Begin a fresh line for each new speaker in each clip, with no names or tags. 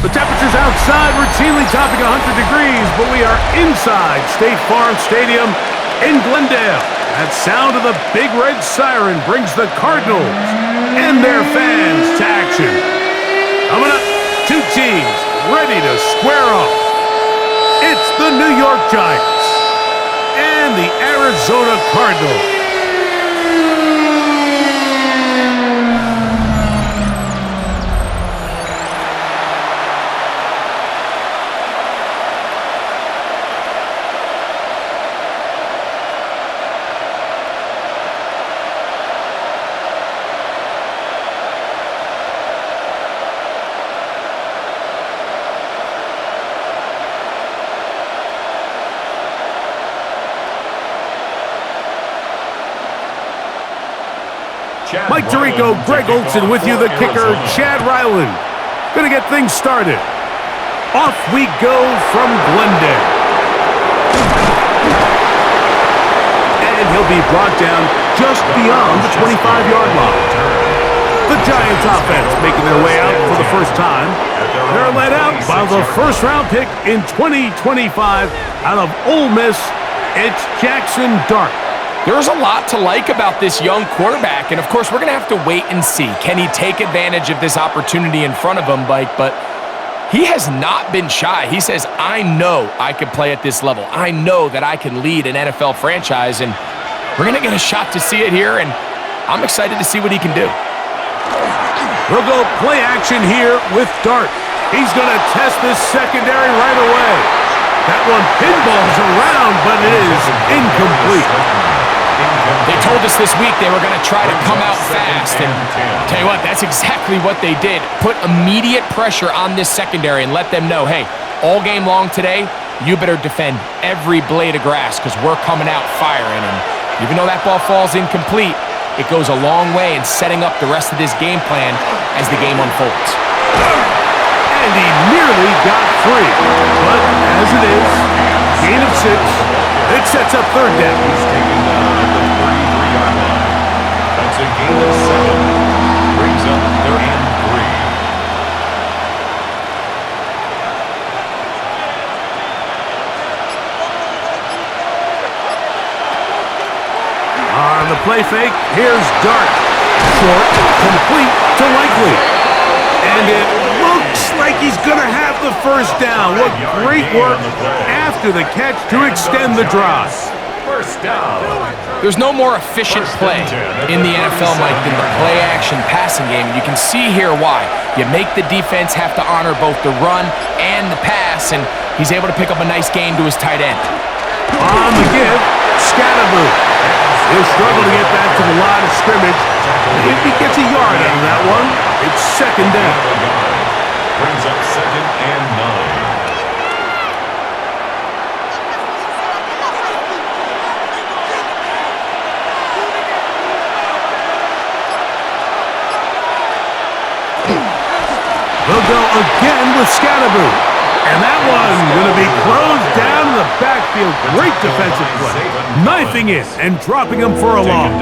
The temperatures outside routinely topping 100 degrees, but we are inside State Farm Stadium in Glendale. That sound of the big red siren brings the Cardinals and their fans to action. Coming up, two teams ready to square off. It's the New York Giants and the Arizona Cardinals. Mike Tirico, Greg Olson with you, the kicker, Chad Ryland. Gonna get things started. Off we go from Glendale. And he'll be brought down just beyond the 25-yard line. The Giants offense making their way out for the first time. They're led out by the first-round pick in 2025 out of Ole Miss. It's Jackson Dart.
There's a lot to like about this young quarterback, and of course, we're going to have to wait and see. Can he take advantage of this opportunity in front of him, Mike? But he has not been shy. He says, I know I can play at this level. I know that I can lead an NFL franchise, and we're going to get a shot to see it here, and I'm excited to see what he can do.
We'll go play action here with Dart. He's going to test this secondary right away. That one pinballs around, but it is incomplete.
They told us this week they were going to try to come out fast, and tell you what, that's exactly what they did. Put immediate pressure on this secondary and let them know, hey, all game long today, you better defend every blade of grass because we're coming out firing. And even though that ball falls incomplete, it goes a long way in setting up the rest of this game plan as the game unfolds.
And he nearly got free, but as it is, gain of 6, it sets up third down.
He's taken down at the 33-yard line. That's a gain of 7. Brings up third and
3. On the play fake, here's Dart. Short, complete to Likely. And it looks like he's going to have the first down. What great work after the catch to extend the drive.
First down.
There's no more efficient play in the NFL, Mike, than the play-action passing game. And you can see here why. You make the defense have to honor both the run and the pass, and he's able to pick up a nice gain to his tight end.
On the give, Scatterboo. He'll struggle to get back to the line of scrimmage. If he gets a yard out of that one, it's second down.
Brings up second and 9.
They'll go again with Scatterboo. And that one going to be closed down in the backfield. Great defensive play. Knifing it and dropping him for a loss.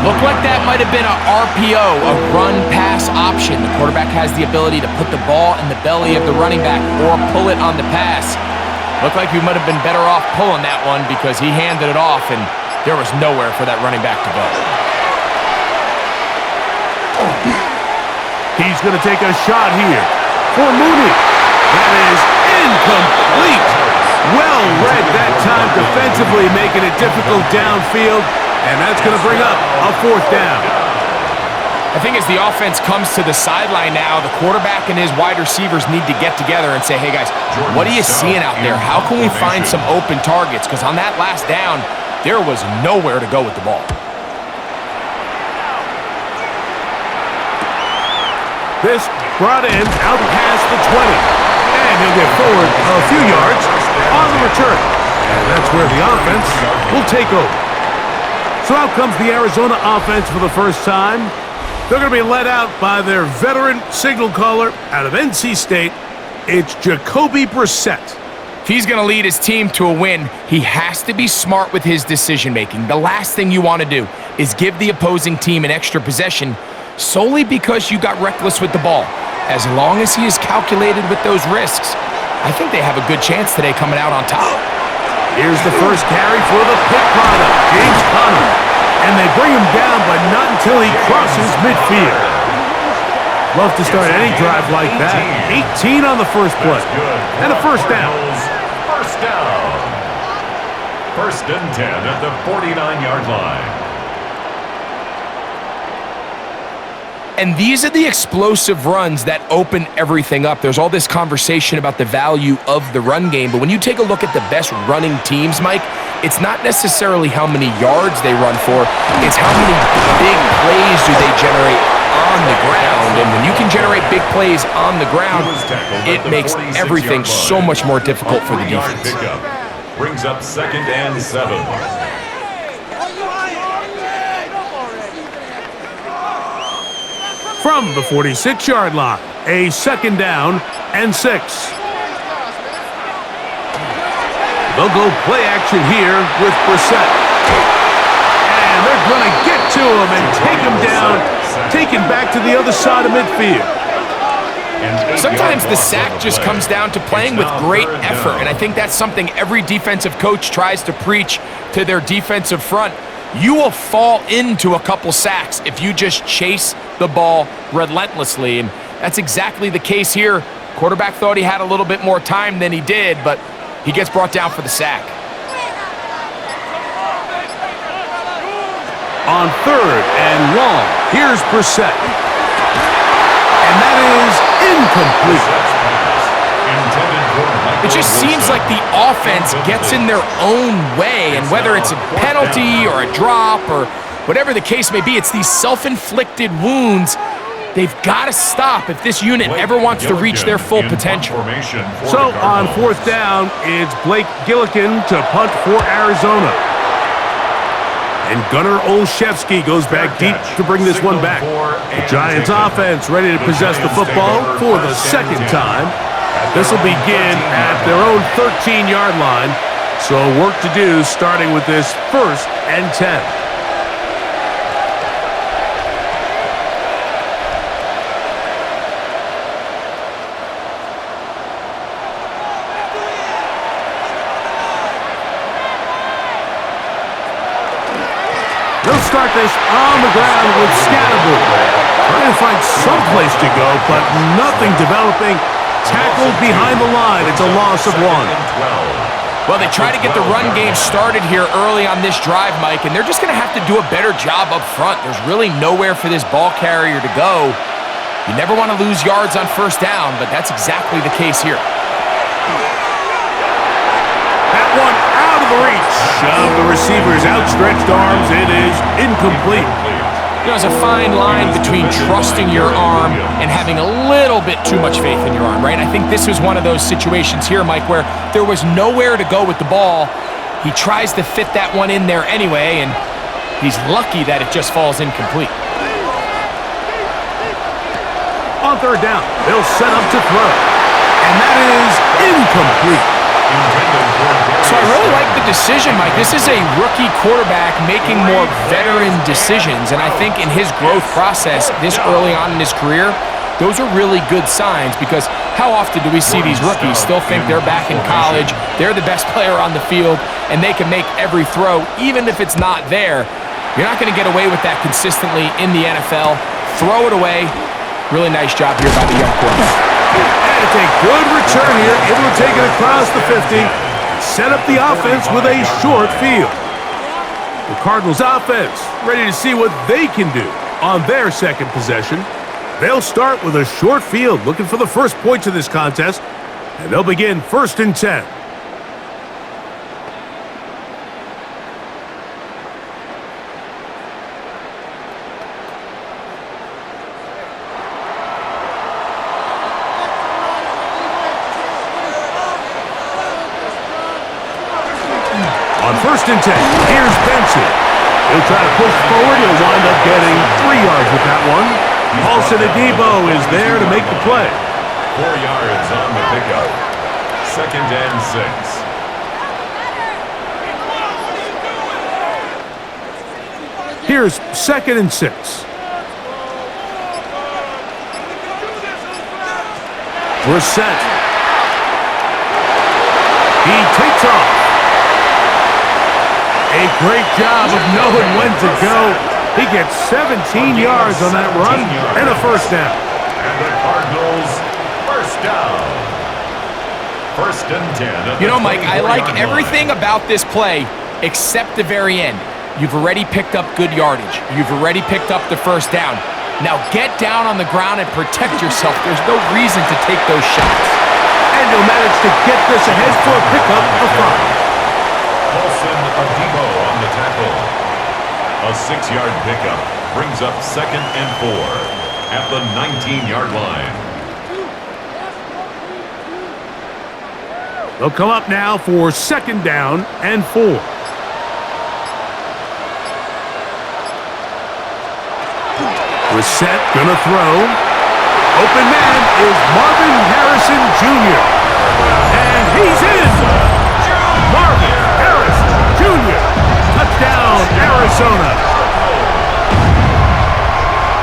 Looked like that might have been a RPO, a run-pass option. The quarterback has the ability to put the ball in the belly of the running back or pull it on the pass. Looked like he might have been better off pulling that one because he handed it off, and there was nowhere for that running back to go.
He's going to take a shot here for Mooney. That is incomplete. Well read that time defensively, making it difficult downfield, and that's going to bring up a fourth down.
I think as the offense comes to the sideline now, the quarterback and his wide receivers need to get together and say, hey guys, what are you seeing out there? How can we find some open targets? Because on that last down, there was nowhere to go with the ball.
This brought in out past the 20. And he'll get forward a few yards on the return. And that's where the offense will take over. So out comes the Arizona offense for the first time. They're going to be led out by their veteran signal caller out of NC State. It's Jacoby Brissett.
If he's going to lead his team to a win, he has to be smart with his decision-making. The last thing you want to do is give the opposing team an extra possession solely because you got reckless with the ball. as long as he is calculated with those risks, I think they have a good chance today coming out on top.
Here's the first carry for the pick product, James Conner. And they bring him down, but not until he crosses midfield. Love to start any drive like that. 18 on the first play. And a first down.
First down. First and 10 at the 49-yard line.
And these are the explosive runs that open everything up. There's all this conversation about the value of the run game, but when you take a look at the best running teams, Mike, it's not necessarily how many yards they run for, it's how many big plays do they generate on the ground. And when you can generate big plays on the ground, it makes everything so much more difficult for the defense.
Brings up 2nd and 7.
From the 46-yard line, a 2nd down and 6. They'll go play action here with Brissett. And they're going to get to him and take him down, taken back to the other side of midfield.
Sometimes the sack just comes down to playing with great effort, and I think that's something every defensive coach tries to preach to their defensive front. You will fall into a couple sacks if you just chase the ball relentlessly, and that's exactly the case here. Quarterback thought he had a little bit more time than he did, but he gets brought down for the sack.
On 3rd and long, here's Brissett. And that is incomplete.
It just seems like the offense gets in their own way, and whether it's a penalty or a drop or whatever the case may be, it's these self-inflicted wounds they've got to stop if this unit ever wants to reach their full potential.
So on 4th down, it's Blake Gillikin to punt for Arizona. And Gunnar Olszewski goes back deep to bring this one back. The Giants offense ready to possess the football for the 2nd time. This will begin at their own 13-yard line. So work to do starting with this 1st and 10. They'll start this on the ground with Scattergood. Trying to find some place to go, but nothing developing. Tackled behind the line. It's a loss of 1.
Well, they try to get the run game started here early on this drive, Mike, and they're just going to have to do a better job up front. There's really nowhere for this ball carrier to go. You never want to lose yards on 1st down, but that's exactly the case here.
That one out of the reach of the receiver's outstretched arms. It is incomplete.
There's a fine line between trusting your arm and having a little bit too much faith in your arm, right? I think this was one of those situations here, Mike, where there was nowhere to go with the ball. He tries to fit that one in there anyway, and he's lucky that it just falls incomplete.
On 3rd down, they'll set up to throw. And that is incomplete.
So I really like the decision, Mike. This is a rookie quarterback making more veteran decisions, and I think in his growth process this early on in his career, those are really good signs, because how often do we see these rookies still think they're back in college, they're the best player on the field, and they can make every throw, even if it's not there. You're not going to get away with that consistently in the NFL. Throw it away. Really nice job here by the young quarterback.
And it's a good return here, able to take it across the 50 and set up the offense with a short field. The Cardinals offense ready to see what they can do on their 2nd possession. They'll start with a short field, looking for the first points of this contest, and they'll begin 1st and 10. On 1st and 10, here's Benson. He'll try to push forward. He'll wind up getting 3 yards with that one. Paulson Adebo is there to make the play.
4 yards on the pickup. 2nd and 6.
Here's 2nd and 6. Brissett. He takes off. A great job of knowing when to go. He gets 17 yards on that run and a first down.
And the Cardinals first down. First and 10.
You know, Mike, I like everything about this play except the very end. You've already picked up good yardage. You've already picked up the first down. Now get down on the ground and protect yourself. There's no reason to take those shots.
And he'll manage to get this ahead for a pickup of 5.
Paulson Adebo on the tackle. A 6-yard pickup brings up 2nd and 4 at the 19-yard line.
They'll come up now for 2nd down and 4. Brissett gonna throw. Open man is Marvin Harrison Jr. And he's in! Marvin Harrison Jr. Touchdown, Arizona.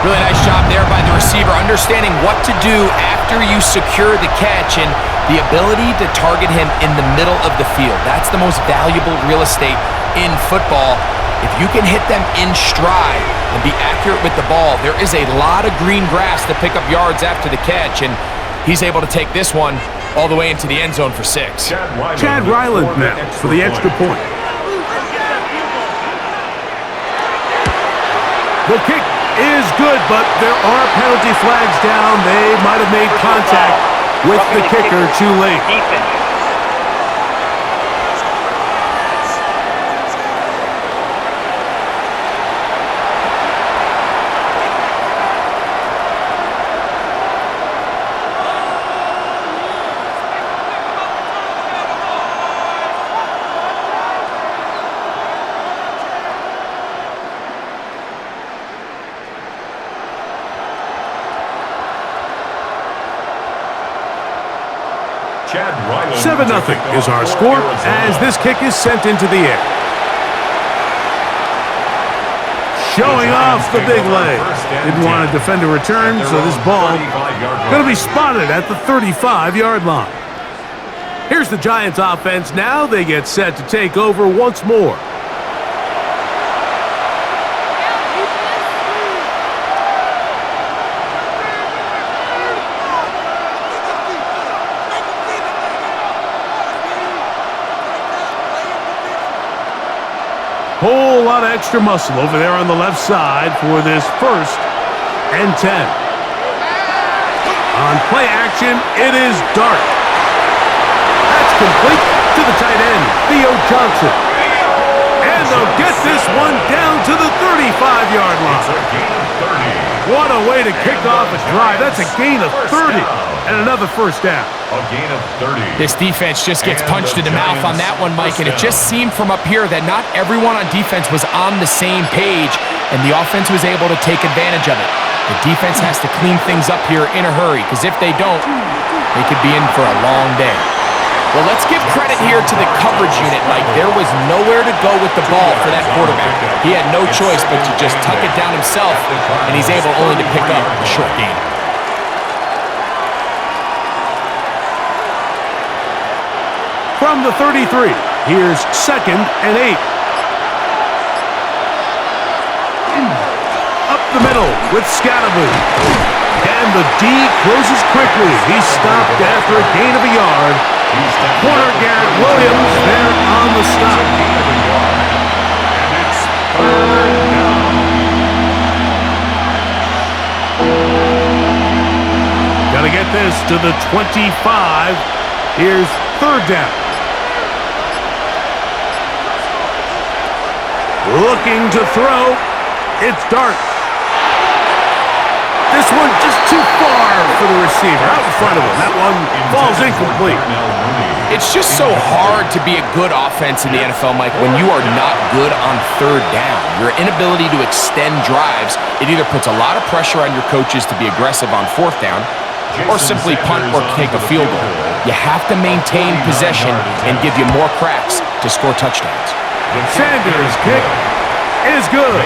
Really nice job there by the receiver, understanding what to do after you secure the catch and the ability to target him in the middle of the field. That's the most valuable real estate in football. If you can hit them in stride and be accurate with the ball, there is a lot of green grass to pick up yards after the catch, and he's able to take this one all the way into the end zone for 6.
Chad Ryland now for the extra point. The kick is good, but there are penalty flags down. They might have made contact with the kicker too late.
Chad Ryland
7-0 is our score as this kick is sent into the air. Showing off the big leg. Didn't want to defend a return, so this ball going to be spotted at the 35-yard line. Here's the Giants offense now. They get set to take over once more. Whole lot of extra muscle over there on the left side for this 1st and 10. On play action, it is Dart. That's complete to the tight end, Theo Johnson. And they'll get this one down to the 35-yard line. What a way to kick off a drive. That's a gain of 30 and another first down.
A gain of 30.
This defense just gets punched in the mouth on that one, Mike, and it just seemed from up here that not everyone on defense was on the same page, and the offense was able to take advantage of it. The defense has to clean things up here in a hurry, because if they don't, they could be in for a long day. Well, let's give credit here to the coverage unit, Mike. There was nowhere to go with the ball for that quarterback. He had no choice but to just tuck it down himself, and he's able only to pick up a short gain.
From the 33, here's 2nd and 8. Up the middle with Scatterby. And the D closes quickly. He's stopped after a gain of a yard. Corner Garrett Williams there on the stop.
And it's 3rd down.
Got to get this to the 25. Here's 3rd down. Looking to throw. It's Dart. This one just too far for the receiver. Out in front of him. That one falls incomplete.
It's just so hard to be a good offense in the NFL, Mike, when you are not good on 3rd down. Your inability to extend drives, it either puts a lot of pressure on your coaches to be aggressive on 4th down or simply punt or kick a field goal. You have to maintain possession and give you more cracks to score touchdowns.
Sanders' kick is good.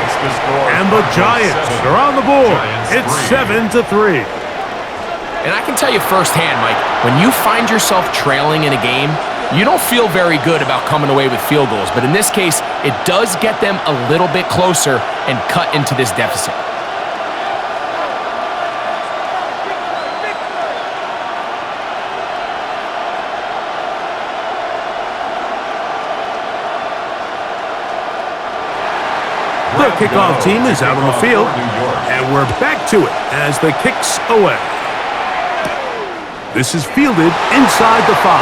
And the Giants are on the board. It's 7-3.
And I can tell you firsthand, Mike, when you find yourself trailing in a game, you don't feel very good about coming away with field goals. But in this case, it does get them a little bit closer and cut into this deficit.
The kickoff team is out on the field, and we're back to it as the kick's away. This is fielded inside the 5.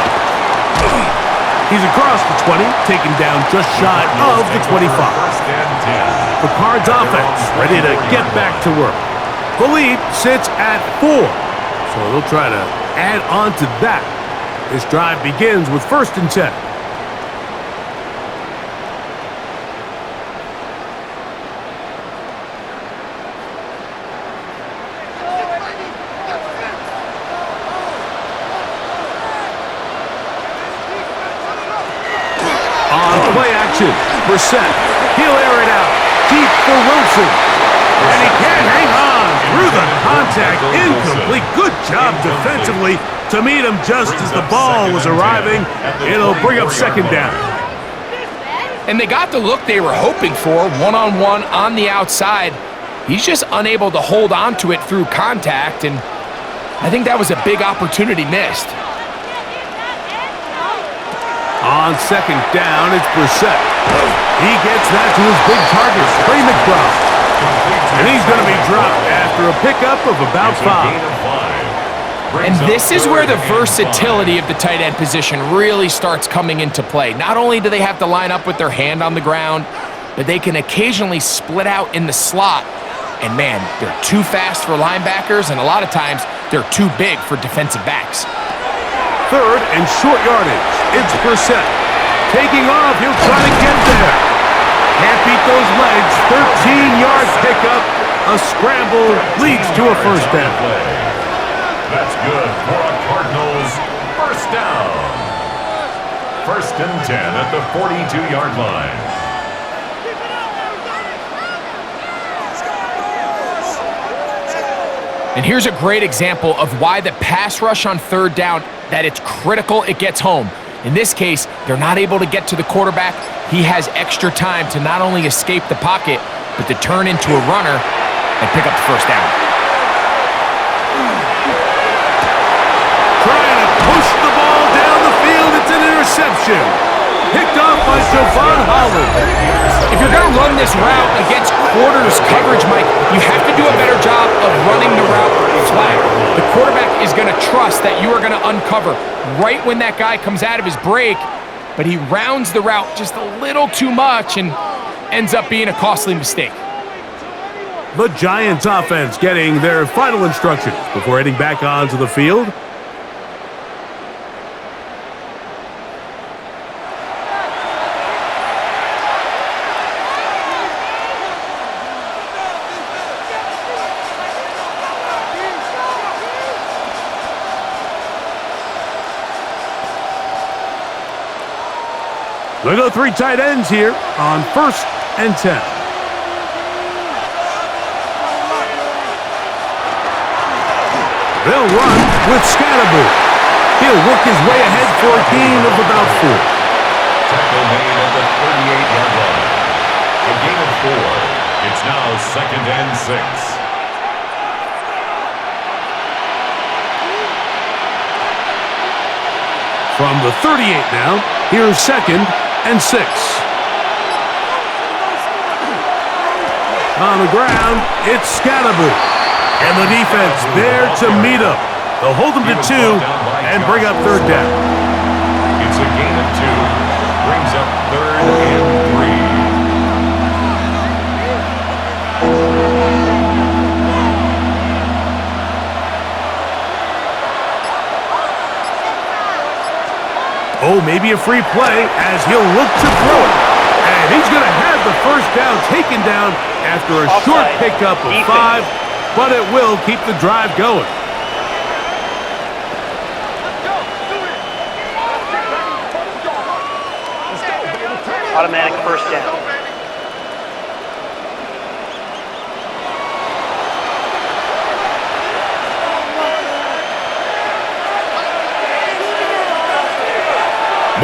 He's across the 20, taken down just shy of the 25. The Cards offense ready to get back to work. The lead sits at 4, so they'll try to add on to that. This drive begins with 1st and 10. Brissett, he'll air it out, deep for Wilson, and he can't hang on through the contact, incomplete. Good job defensively to meet him just as the ball was arriving. It'll bring up 2nd down.
And they got the look they were hoping for, one-on-one on the outside. He's just unable to hold on to it through contact, and I think that was a big opportunity missed.
On 2nd down, it's Brissett. He gets that to his big target, Trey McBride. And he's going to be dropped after a pickup of about 5.
And this is where the versatility of the tight end position really starts coming into play. Not only do they have to line up with their hand on the ground, but they can occasionally split out in the slot. And man, they're too fast for linebackers, and a lot of times they're too big for defensive backs.
3rd and short yardage. It's Brissett. Taking off, he'll try to get there. Can't beat those legs. 13-yard pickup. A scramble leads to a 1st down.
That's good for a Cardinals 1st down. 1st and 10 at the 42-yard line.
And here's a great example of why the pass rush on 3rd down, that it's critical it gets home. In this case, they're not able to get to the quarterback. He has extra time to not only escape the pocket, but to turn into a runner and pick up the 1st down.
Trying to push the ball down the field. It's an interception. Picked off by Javon Holland.
If you're going to run this route against quarters coverage, Mike, you have to do a better job of running the route flat. The quarterback is going to trust that you are going to uncover right when that guy comes out of his break, but he rounds the route just a little too much and ends up being a costly mistake.
The Giants offense getting their final instructions before heading back onto the field. They go 3 tight ends here on 1st and 10. They'll run with Scatterboot. He'll work his way ahead for a gain of about 4.
Tackle made at the 38-yard line. A gain of 4. It's now 2nd and 6.
From the 38 now, here's 2nd and 6. On the ground, it's Scatterboot. And the defense there to meet him. They'll hold him to 2 and bring up 3rd down.
It's a gain of 2. Brings up 3rd and 3.
Oh, maybe a free play as he'll look to throw it. And he's going to have the 1st down taken down after a short pickup of 5, but it will keep the drive going.
Automatic 1st down.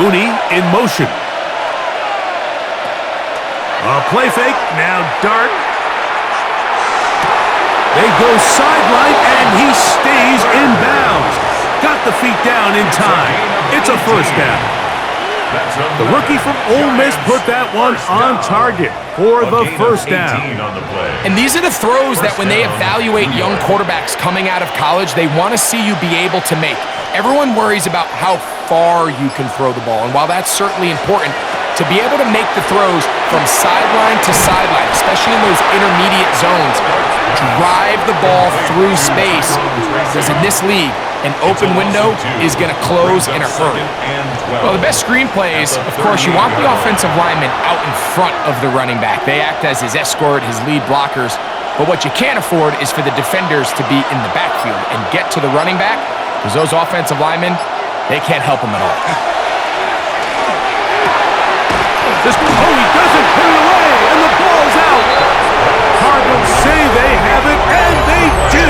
Mooney in motion. A play fake, now Dart. They go sideline, and he stays in bounds. Got the feet down in time. It's a first down. The rookie from Ole Miss put that one on target for the first down.
And these are the throws that when they evaluate young quarterbacks coming out of college, they want to see you be able to make. Everyone worries about how far you can throw the ball, and while that's certainly important, to be able to make the throws from sideline to sideline, especially in those intermediate zones, drive the ball through space, because in this league, an open window is going to close in a hurry. Well, the best screen plays, of course, you want the offensive lineman out in front of the running back. They act as his escort, his lead blockers. But what you can't afford is for the defenders to be in the backfield and get to the running back, because those offensive linemen, they can't help him at all.
He doesn't put it away, and the ball's out. Cardinals say they have it, and they do.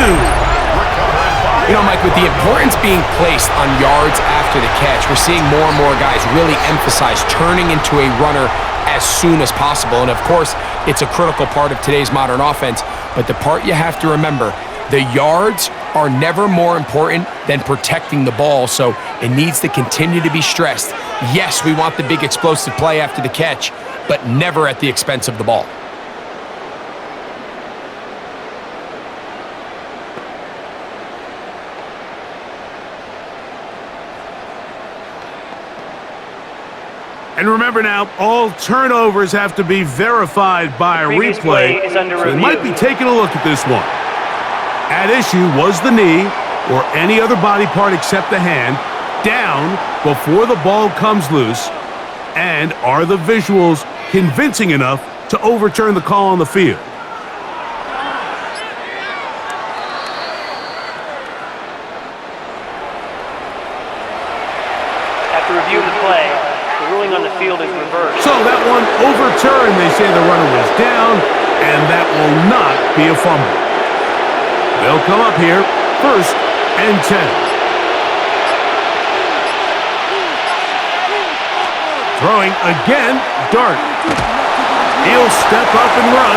You know, Mike, with the importance being placed on yards after the catch, we're seeing more and more guys really emphasize turning into a runner as soon as possible. And, of course, it's a critical part of today's modern offense. But the part you have to remember, the yards are never more important than protecting the ball, so it needs to continue to be stressed. Yes, we want the big explosive play after the catch, but never at the expense of the ball.
And remember now, all turnovers have to be verified by a replay. So they might be taking a look at this one. At issue was the knee, or any other body part except the hand, down before the ball comes loose. And are the visuals convincing enough to overturn the call on the field?
After reviewing the play, the ruling on the field is reversed.
So that one overturned. They say the runner was down, and that will not be a fumble. They'll come up here, 1st and 10. Throwing again, Dart. He'll step up and run,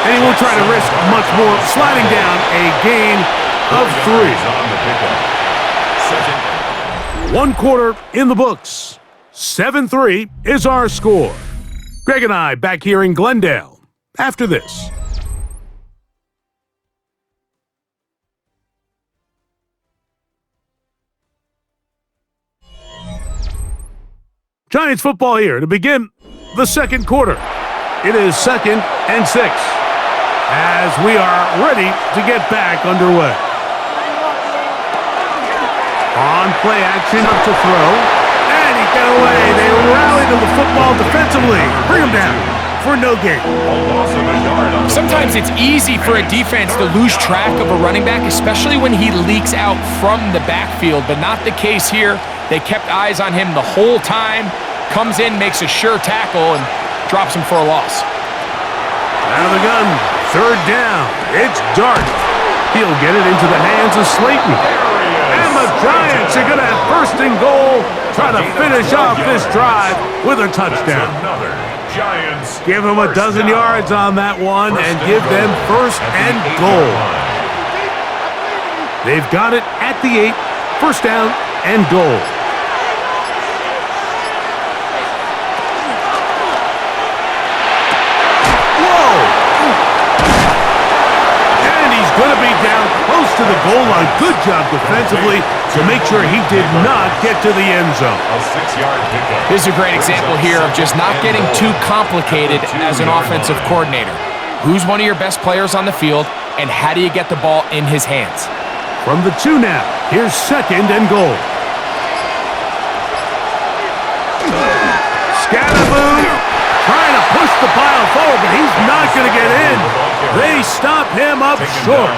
and he won't try to risk much more, sliding down a gain of 3. 1 quarter in the books. 7-3 is our score. Greg and I back here in Glendale after this. Giants football here to begin the second quarter. It is 2nd and 6 as we are ready to get back underway. On play action, up to throw, and he got away. They rally to the football defensively. Bring him down for no gain.
Sometimes it's easy for a defense to lose track of a running back, especially when he leaks out from the backfield, but not the case here. They kept eyes on him the whole time. Comes in, makes a sure tackle, and drops him for a loss.
Out of the gun, 3rd down. It's Dart. He'll get it into the hands of Slayton. And the Giants are going to have 1st and goal, try to finish off this drive with a touchdown. Give them a dozen yards on that one and give them 1st and goal. They've got it at the 8, 1st down and goal. Going to be down close to the goal line. Good job defensively to make sure he did not get to the end zone.
A 6-yard pickup.
This is a great example here of just not getting too complicated as an offensive coordinator. Who's one of your best players on the field, and how do you get the ball in his hands?
From the 2 now, here's 2nd and goal. Scatterboo trying to push the pile forward, but he's not going to get in. They stop him up short.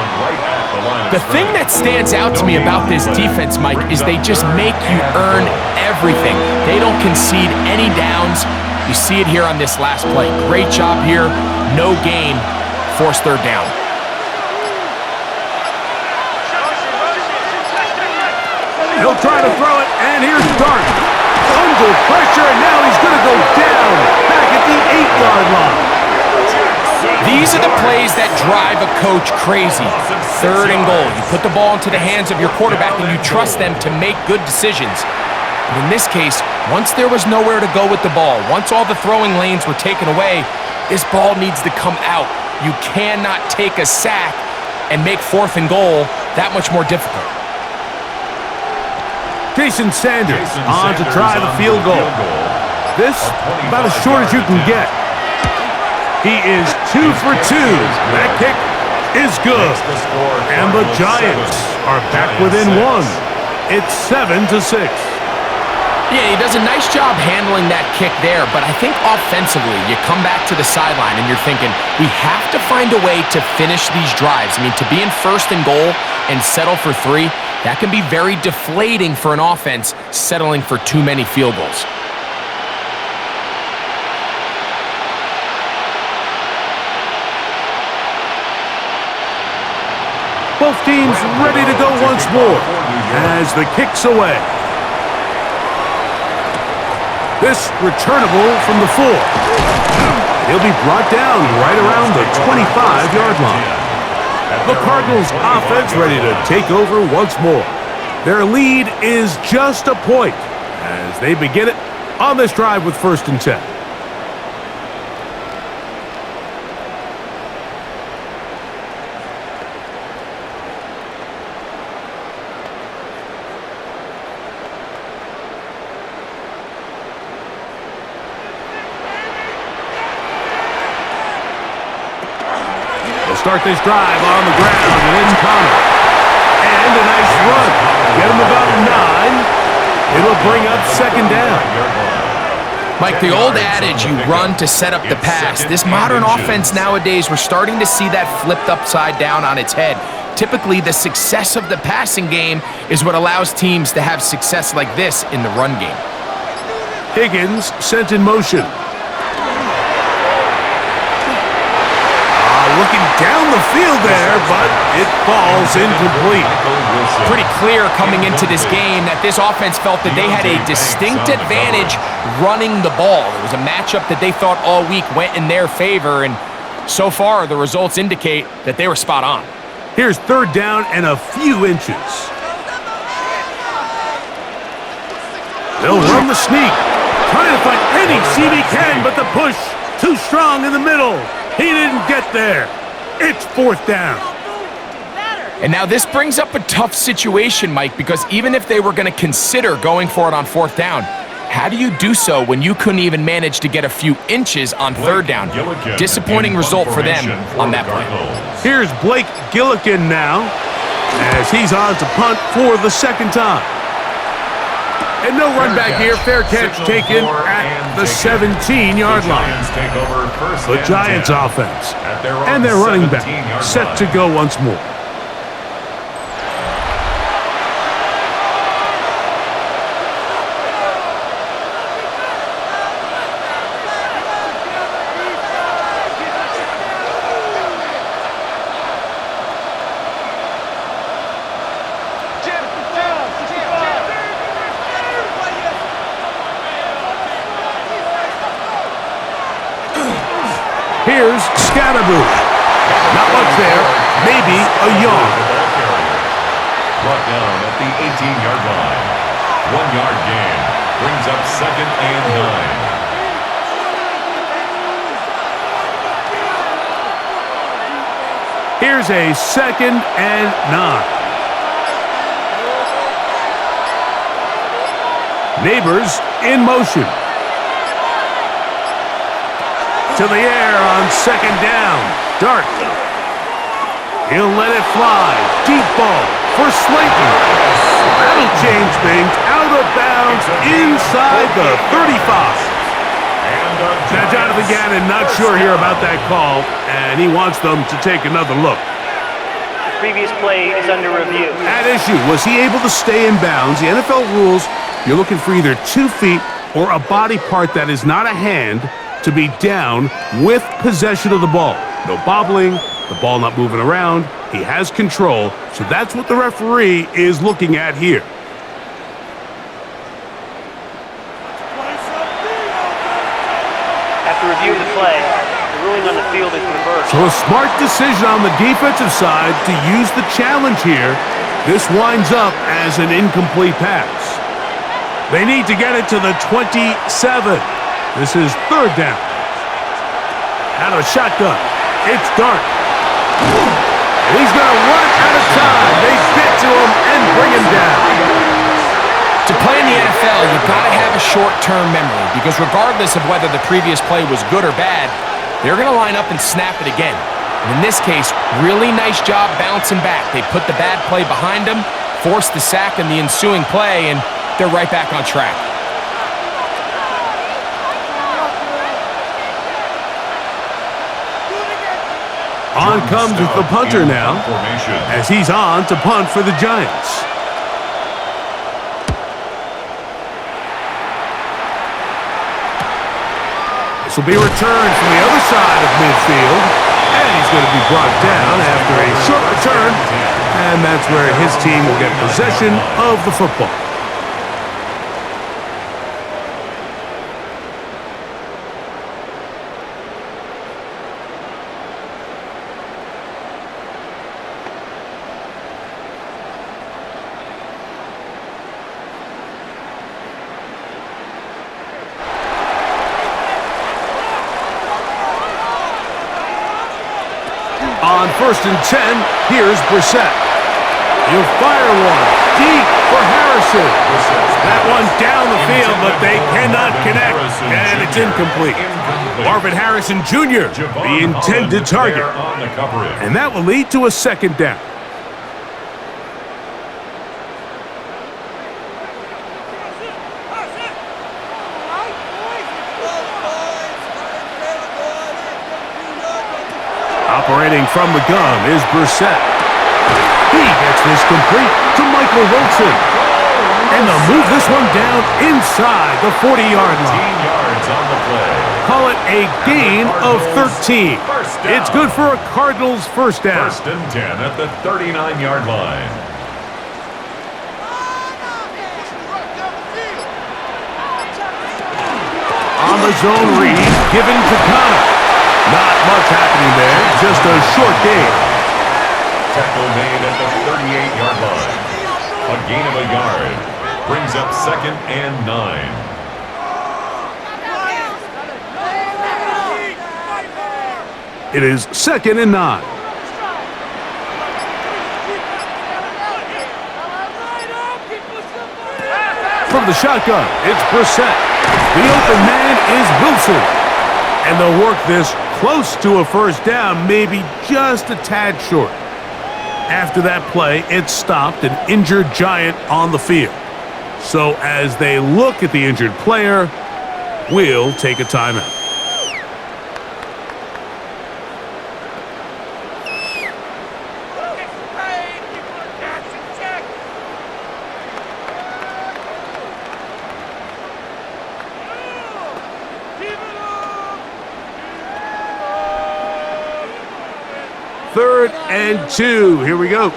The thing that stands out to me about this defense, Mike, is they just make you earn everything. They don't concede any downs. You see it here on this last play. Great job here. No gain. Forced 3rd down.
He'll try to throw it, and here's Dart. handle pressure, and now he's going to go down back at the 8-yard line.
These are the plays that drive a coach crazy. 3rd and goal. You put the ball into the hands of your quarterback and you trust them to make good decisions. But in this case, once there was nowhere to go with the ball, once all the throwing lanes were taken away, this ball needs to come out. You cannot take a sack and make 4th and goal that much more difficult.
Jason Sanders on to try the field goal. This, about as short as you can get. He is 2 for 2. That kick is good. And the Giants are back within 1. It's 7-6.
Yeah, he does a nice job handling that kick there, but I think offensively, you come back to the sideline and you're thinking, we have to find a way to finish these drives. I mean, to be in 1st and goal and settle for 3, that can be very deflating for an offense settling for too many field goals.
Both teams ready to go once more as the kick's away. This returnable from the 4. He'll be brought down right around the 25-yard line. The Cardinals offense ready to take over once more. Their lead is just a point as they begin it on this drive with 1st and 10. Start this drive on the ground, and it's Connor. And a nice run. Get him about 9. It'll bring up 2nd down.
Mike, the old adage, you run to set up the pass. This modern offense nowadays, we're starting to see that flipped upside down on its head. Typically, the success of the passing game is what allows teams to have success like this in the run game.
Higgins sent in motion. Looking down the field there, but it falls incomplete.
Pretty clear coming into this game that this offense felt that they had a distinct advantage running the ball. It was a matchup that they thought all week went in their favor, and so far the results indicate that they were spot on.
Here's 3rd down and a few inches. They'll run the sneak, trying to find any seam he can, but the push too strong in the middle. He didn't get there. It's 4th down.
And now this brings up a tough situation, Mike, because even if they were going to consider going for it on 4th down, how do you do so when you couldn't even manage to get a few inches on 3rd down? Disappointing result for them on that play.
Here's Blake Gillikin now as he's on to punt for the 2nd time. And no run back here. Fair catch taken at the 17-yard line. The Giants offense and their running back set to go once more. Here's Scatterboo. Not much there. Maybe a yard.
Brought down at the 18-yard line. 1-yard gain. Brings up 2nd and 9.
Here's a 2nd and 9. Neighbors in motion. To the air on 2nd down. Dart. He'll let it fly. Deep ball for Slayton. That'll change things. Out of bounds inside the 35. Now Jonathan Gannon not sure here about that call, and he wants them to take another look.
The previous play is under review.
At issue, was he able to stay in bounds? The NFL rules, you're looking for either 2 feet or a body part that is not a hand to be down with possession of the ball. No bobbling, the ball not moving around. He has control, so that's what the referee is looking at here.
field is reversed.
So a smart decision on the defensive side to use the challenge here. This winds up as an incomplete pass. They need to get it to the 27. This is third down. Out of shotgun. It's Dart. He's going to run out of time. They get to him and bring him down.
To play in the NFL, you've got to have a short-term memory because regardless of whether the previous play was good or bad, they're going to line up and snap it again. And in this case, really nice job bouncing back. They put the bad play behind them, forced the sack in the ensuing play, and they're right back on track.
On comes the punter now, as he's on to punt for the Giants. This will be returned from the other side of midfield, and he's going to be brought down after a short return, and that's where his team will get possession of the football. On 1st and 10, here's Brissett. He'll fire one deep for Harrison. That one down the field, but they cannot connect, and it's incomplete. Marvin Harrison Jr., the intended target. And that will lead to a second down. Operating from the gun is Brissett. He gets this complete to Michael Wilson. And they'll move this one down inside the 40-yard line.
15 yards on the play.
Call it a gain of 13. It's good for a Cardinals first down.
1st and 10 at the 39-yard line.
On the zone read, given to Connor. Not much happening there, just a short gain.
Tackle made at the 38-yard line. A gain of a yard. Brings up 2nd and 9.
It is 2nd and 9. From the shotgun, it's Brissett. The open man is Wilson. And they'll work this close to a first down, maybe just a tad short. After that play, it stopped an injured Giant on the field. So as they look at the injured player, we'll take a timeout. Third and 2. Here we go.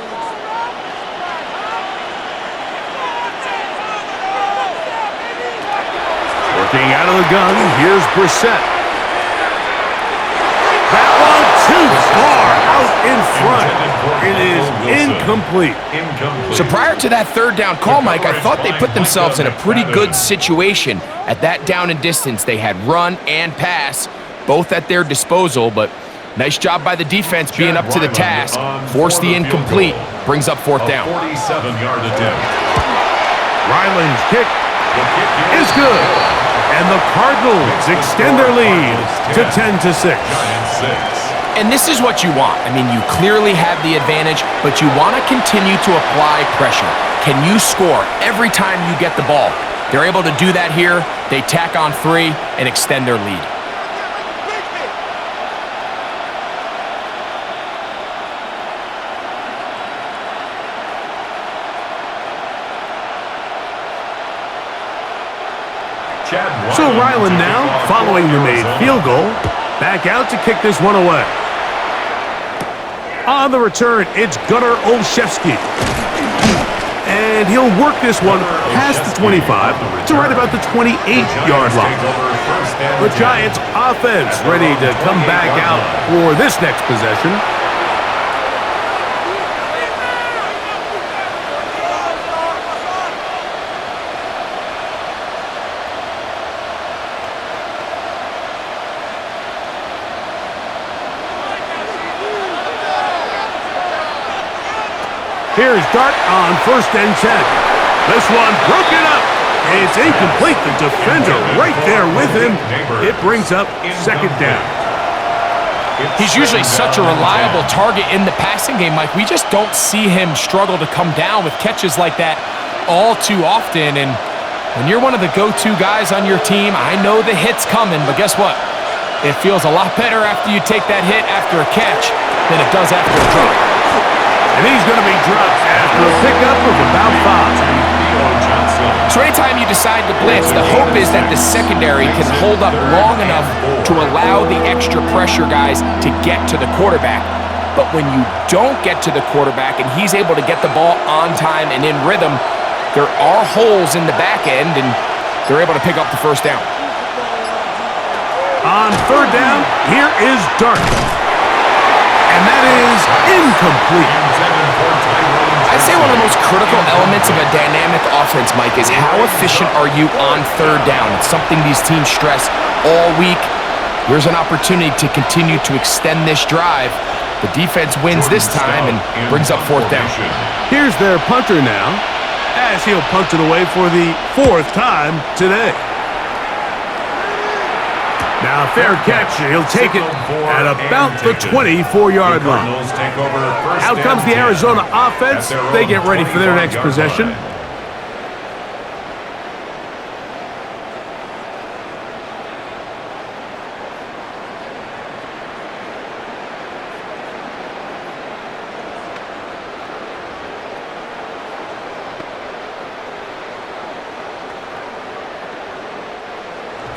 Working out of the gun. Here's Brissett. That one too far out in front. It is incomplete.
So prior to that third down call, Mike, I thought they put themselves in a pretty good situation. At that down and distance, they had run and pass, both at their disposal, but nice job by the defense being up to the task. Force the incomplete. Brings up 4th down.
47-yard attempt.
Ryland's kick is good. And the Cardinals extend their lead to 10-6.
And this is what you want. I mean, you clearly have the advantage, but you want to continue to apply pressure. Can you score every time you get the ball? They're able to do that here. They tack on 3 and extend their lead.
So Ryland now, following the made field goal, back out to kick this one away. On the return, it's Gunnar Olszewski. And And he'll work this one past the 25 to right about the 28-yard line. The Giants offense ready to come back out for this next possession. Here's Dart on 1st and 10. This one broken up. It's incomplete. The defender right there with him. It brings up 2nd down.
He's usually such a reliable target in the passing game, Mike. We just don't see him struggle to come down with catches like that all too often. And when you're one of the go-to guys on your team, I know the hit's coming, but guess what? It feels a lot better after you take that hit after a catch than it does after a drop.
And he's going to be dropped after a pickup of about 5.
So anytime you decide to blitz, the hope is that the secondary can hold up long enough to allow the extra pressure guys to get to the quarterback. But when you don't get to the quarterback and he's able to get the ball on time and in rhythm, there are holes in the back end, and they're able to pick up the 1st down.
On 3rd down, here is Dart. And that is incomplete.
I'd say one of the most critical elements of a dynamic offense, Mike, is how efficient are you on 3rd down. It's something these teams stress all week. Here's an opportunity to continue to extend this drive. The defense wins this time and brings up 4th down.
Here's their punter now, as he'll punt it away for the 4th time today. Now, fair catch. He'll take it at about the 24-yard line. Out comes the Arizona offense. They get ready for their next possession.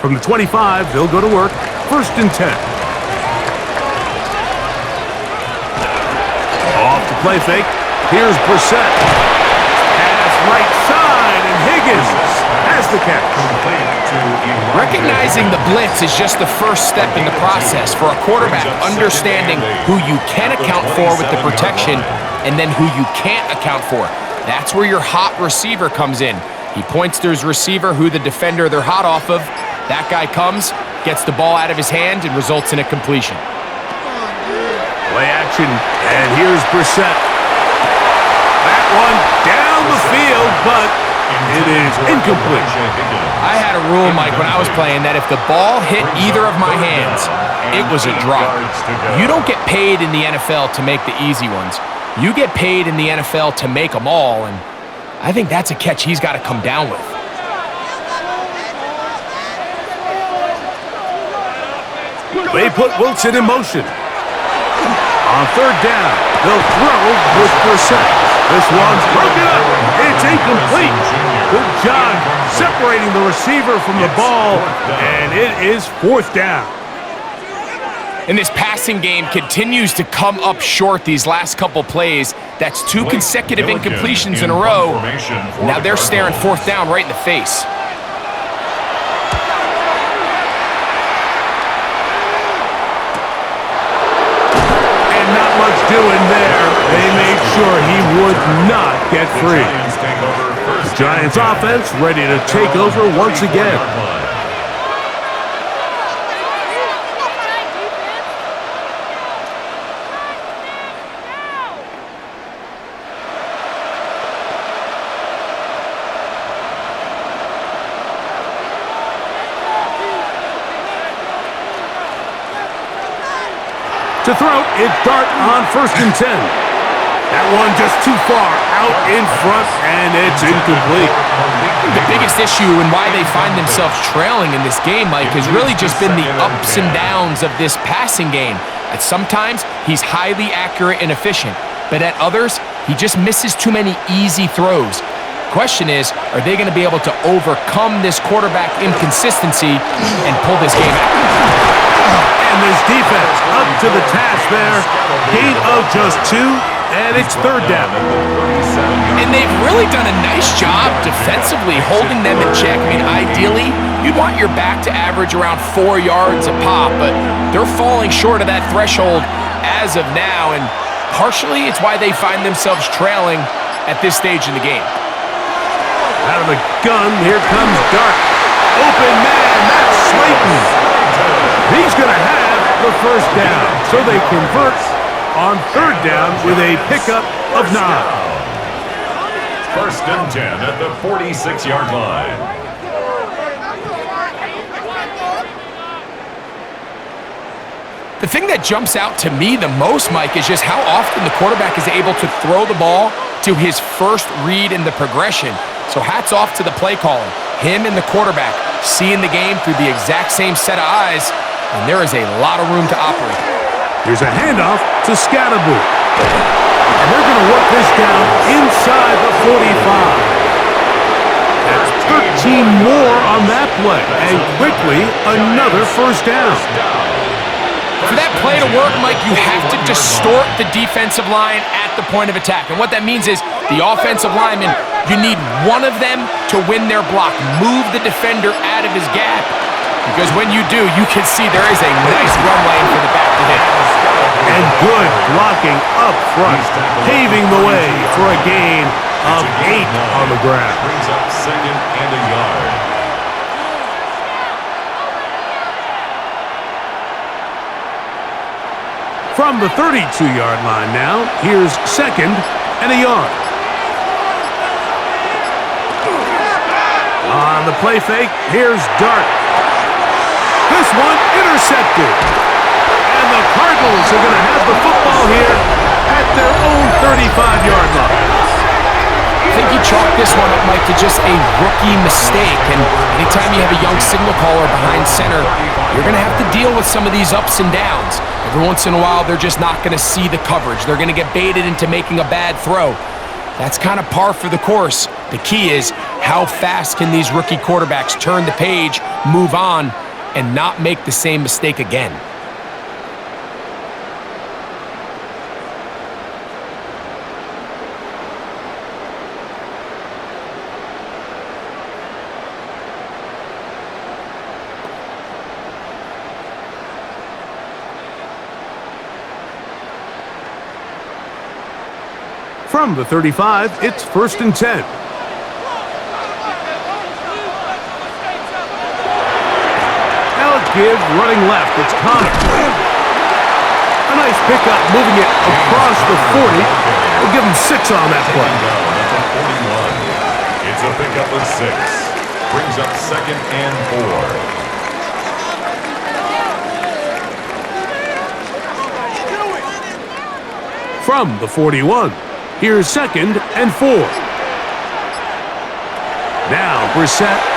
From the 25, they'll go to work. 1st and 10. Off the play fake. Here's Brissett. Pass right side, and Higgins has the catch.
Recognizing the blitz is just the first step in the process for a quarterback, understanding who you can account for with the protection and then who you can't account for. That's where your hot receiver comes in. He points to his receiver, who the defender they're hot off of. That guy comes, gets the ball out of his hand, and results in a completion.
Play action, and here's Brissett. That one down the field, but it is incomplete.
I had a rule, Mike, when I was playing that if the ball hit either of my hands, it was a drop. You don't get paid in the NFL to make the easy ones. You get paid in the NFL to make them all, and I think that's a catch he's got to come down with.
They put Wilson in motion. On 3rd down, they'll throw with Brissett. This one's broken up. It's incomplete. Good job separating the receiver from the ball, and it is 4th down.
And this passing game continues to come up short these last couple plays. That's 2 consecutive incompletions in a row. Now they're staring 4th down right in the face.
Doing there, they made sure he would not get free. The Giants offense ready to take over once again. To throw, it's Dart on 1st and 10. That one just too far out in front, and it's incomplete.
The biggest issue and why they find themselves trailing in this game, Mike, has really just been the ups and downs of this passing game. At sometimes, he's highly accurate and efficient, but at others, he just misses too many easy throws. Question is, are they going to be able to overcome this quarterback inconsistency and pull this game out?
And this defense up to the task there. Gain of just 2. and it's third down.
And they've really done a nice job defensively holding them in check. I mean, ideally, you'd want your back to average around 4 yards a pop, but they're falling short of that threshold as of now, and partially it's why they find themselves trailing at this stage in the game.
Out of the gun, here comes Dart. Open man, that's Slayton. He's going to have the first down, so they convert on third down with a pickup of 9.
First and 10 at the 46-yard line.
The thing that jumps out to me the most, Mike, is just how often the quarterback is able to throw the ball to his first read in the progression. So hats off to the play caller. Him and the quarterback seeing the game through the exact same set of eyes, and there is a lot of room to operate.
Here's a handoff to Scatterboo. And they're going to work this down inside the 45. That's 13 more on that play, and quickly another first down.
For that play to work, Mike, you have to distort the defensive line at the point of attack. And what that means is the offensive lineman, you need one of them to win their block. Move the defender out of his gap. Because when you do, you can see there is a nice run lane for the back to hit.
And good blocking up front, paving the way for a gain of 8 on the ground.
Brings up second and a yard.
From the 32-yard line now, here's second and a yard. On the play fake, here's Dart. This one intercepted. And the Cardinals are going to have the football here at their own 35-yard line.
I think you chalk this one up, Mike, to just a rookie mistake. And anytime you have a young signal caller behind center, you're going to have to deal with some of these ups and downs. Every once in a while, they're just not going to see the coverage. They're going to get baited into making a bad throw. That's kind of par for the course. The key is how fast can these rookie quarterbacks turn the page, move on, and not make the same mistake again.
From the 35, it's first and 10. Give running left. It's Connor. A nice pickup, moving it across the 40. We'll give him 6 on that play.
It's a pickup of 6. Brings up second and 4.
From the 41, here's second and 4. Now Brissett.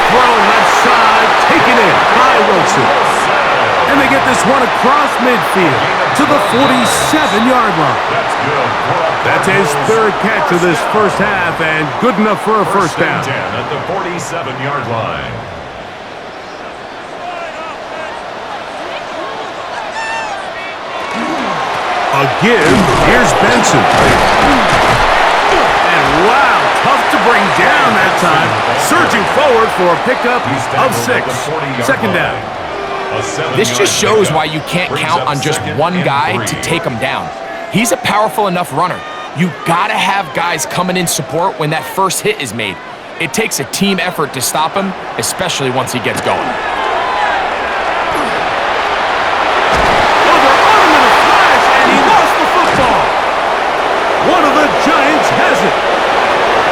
Throw left side, taken in by Wilson. And they get this one across midfield to the 47-yard line. That's his third catch of this first half, and good enough for a first down.
10 at the 47-yard line.
A give, here's Benson. And wow, tough to bring down that time. Surging forward for a pickup of 6. Second down.
This just shows why you can't count on just one guy to take him down. He's a powerful enough runner. You gotta have guys coming in support when that first hit is made. It takes a team effort to stop him, especially once he gets going.
One of the Giants has it.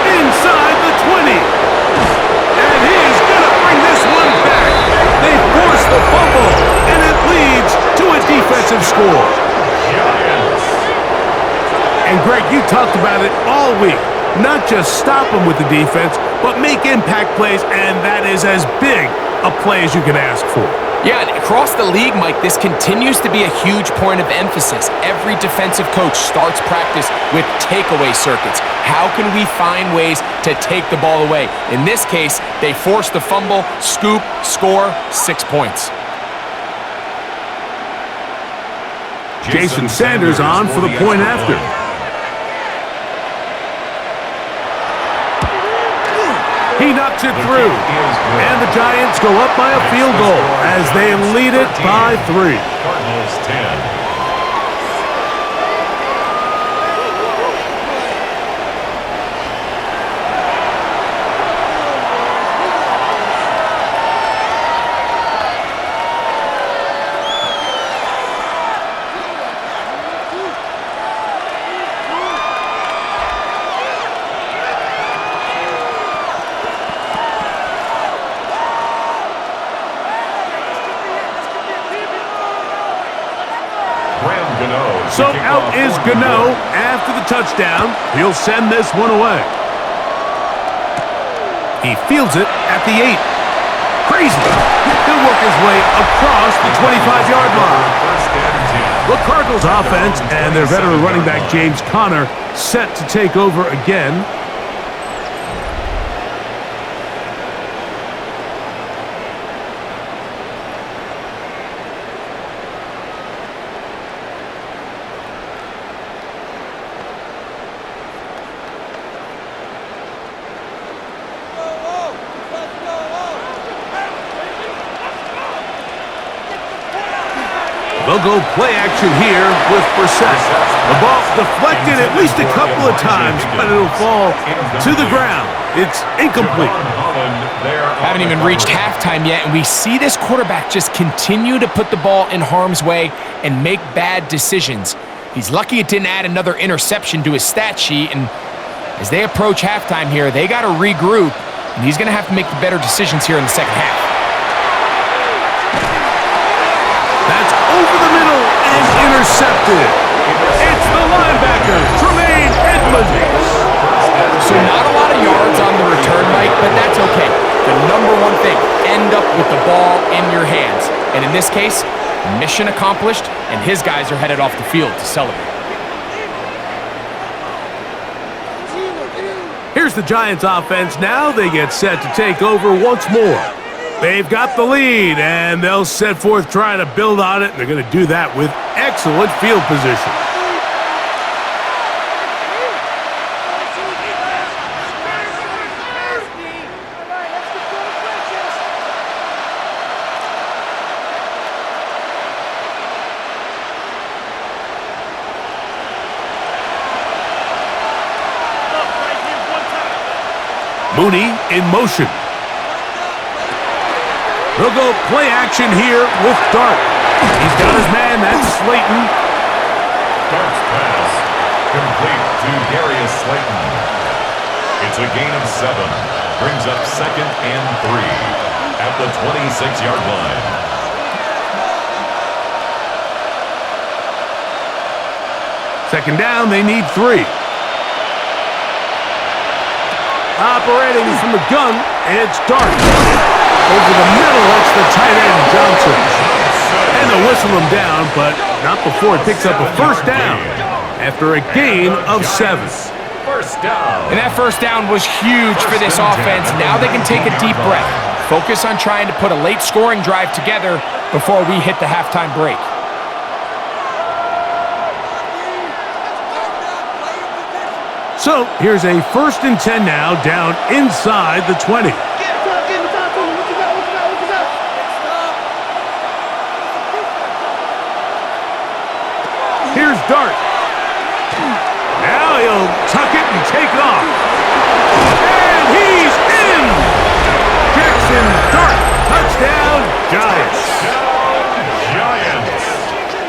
Inside the 20. And he's going to bring this one back. They force the fumble, and it leads to a defensive score.
Giants.
And Greg, you talked about it all week. Not just stop them with the defense, but make impact plays, and that is as big a play as you can ask for.
Yeah, and across the league, Mike, this continues to be a huge point of emphasis. Every defensive coach starts practice with takeaway circuits. How can we find ways to take the ball away? In this case, they force the fumble, scoop, score, 6 points.
Jason Sanders on for the point after. He knocks it through. And the Giants go up by a field goal as they lead it by 3.
Cardinals 10.
So out is Gano after the touchdown. He'll send this one away. He fields it at the 8. Crazy. He'll work his way across the 25-yard line. The Cardinals offense and their veteran running back James Conner set to take over again. They'll go play action here with Brissett. The ball deflected at least a couple of times, but it'll fall to the ground. It's incomplete.
Haven't even reached halftime yet, and we see this quarterback just continue to put the ball in harm's way and make bad decisions. He's lucky it didn't add another interception to his stat sheet, and as they approach halftime here, they got to regroup, and he's going to have to make the better decisions here in the second half.
That's over the middle and intercepted. It's the linebacker, Tremaine Edmonds.
So not a lot of yards on the return, Mike, but that's okay. The number one thing, end up with the ball in your hands. And in this case, mission accomplished, and his guys are headed off the field to celebrate.
Here's the Giants offense now. They get set to take over once more. They've got the lead, and they'll set forth trying to build on it, and they're going to do that with excellent field position. Mooney in motion. They'll go play action here with Dart. He's got his man, that's Slayton.
Dart's pass complete to Darius Slayton. It's a gain of 7. Brings up 2nd and 3 at the 26-yard line.
Second down, they need 3. Operating from the gun, it's Dart. Over the middle, that's the tight end, Johnson. And they'll whistle him down, but not before it picks up a first down after a gain of 7.
First down.
And that first down was huge for this offense. Now they can take a deep breath. Focus on trying to put a late scoring drive together before we hit the halftime break.
So here's a 1st and 10 now, down inside the 20. Here's Dart. Now he'll tuck it and take off. And he's in! Jackson Dart, touchdown, Giants.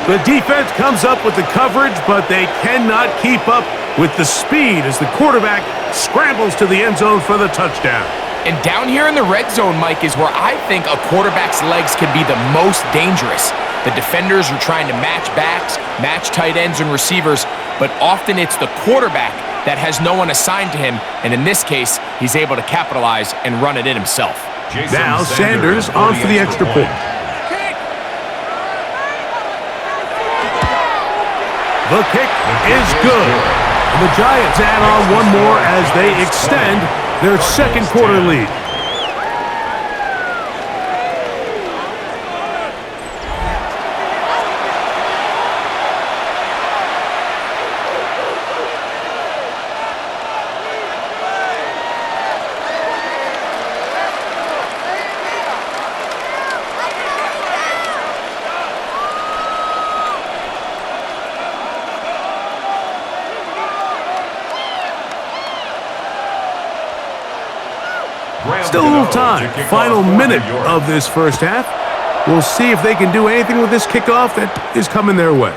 The defense comes up with the coverage, but they cannot keep up with the speed as the quarterback scrambles to the end zone for the touchdown.
And down here in the red zone, Mike, is where I think a quarterback's legs can be the most dangerous. The defenders are trying to match backs, match tight ends and receivers, but often it's the quarterback that has no one assigned to him, and in this case, he's able to capitalize and run it in himself.
Now Sanders on for the extra point. The kick is good. And the Giants add on one more as they extend their second quarter lead. Still a little time. Final minute of this first half. We'll see if they can do anything with this kickoff that is coming their way.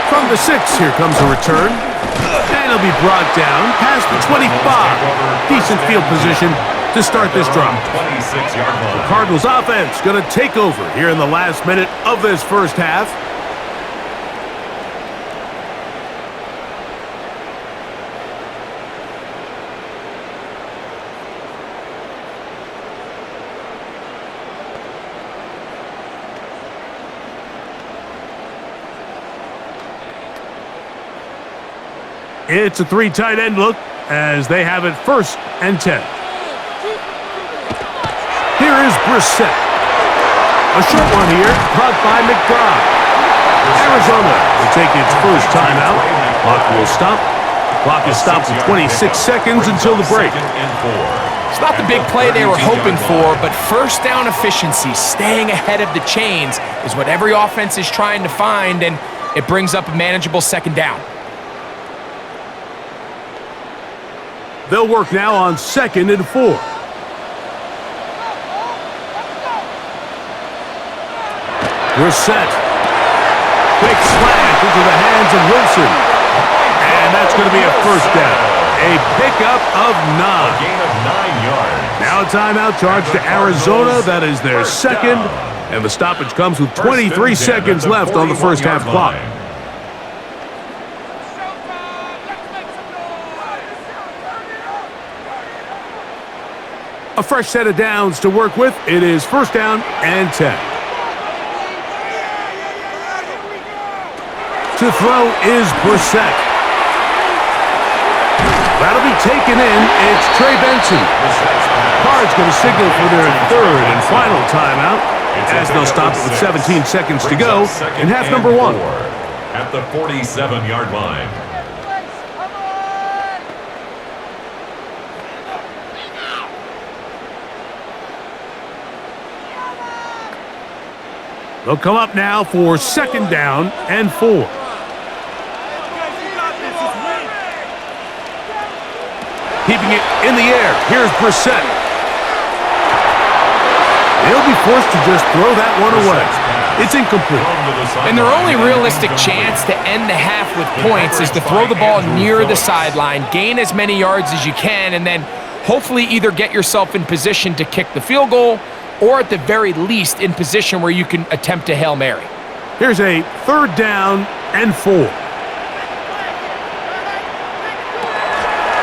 From the 6, here comes a return. And it'll be brought down past the 25. Decent field position to start this drive. The Cardinals offense going to take over here in the last minute of this first half. It's a 3 tight end look as they have it 1st and 10. Here is Brissett. A short one here, caught by McBride. Arizona will take its first timeout. Clock will stop. Clock is stopped with 26 seconds until the break.
It's not the big play they were hoping for, but first down efficiency, staying ahead of the chains, is what every offense is trying to find, and it brings up a manageable 2nd down.
They'll work now on 2nd and 4. Brissett. Quick slant into the hands of Wilson. And that's going to be a first down. A pickup of 9.
A gain of 9 yards.
Now a timeout charge to Arizona. That is their 2nd. And the stoppage comes with 23 seconds left on the first half clock. A fresh set of downs to work with. It is 1st down and 10. To throw is Brissett. That'll be taken in. It's Trey Benson. Cards going to signal for their 3rd and final timeout as they'll stop it with 17 seconds to go in half number 1.
At the 47-yard line.
They'll come up now for 2nd down and 4. Keeping it in the air. Here's Brissett. They'll be forced to just throw that one away. It's incomplete.
And their only realistic chance to end the half with points is to throw the ball near the sideline, gain as many yards as you can, and then hopefully either get yourself in position to kick the field goal or at the very least in position where you can attempt a Hail Mary.
Here's a 3rd down and 4.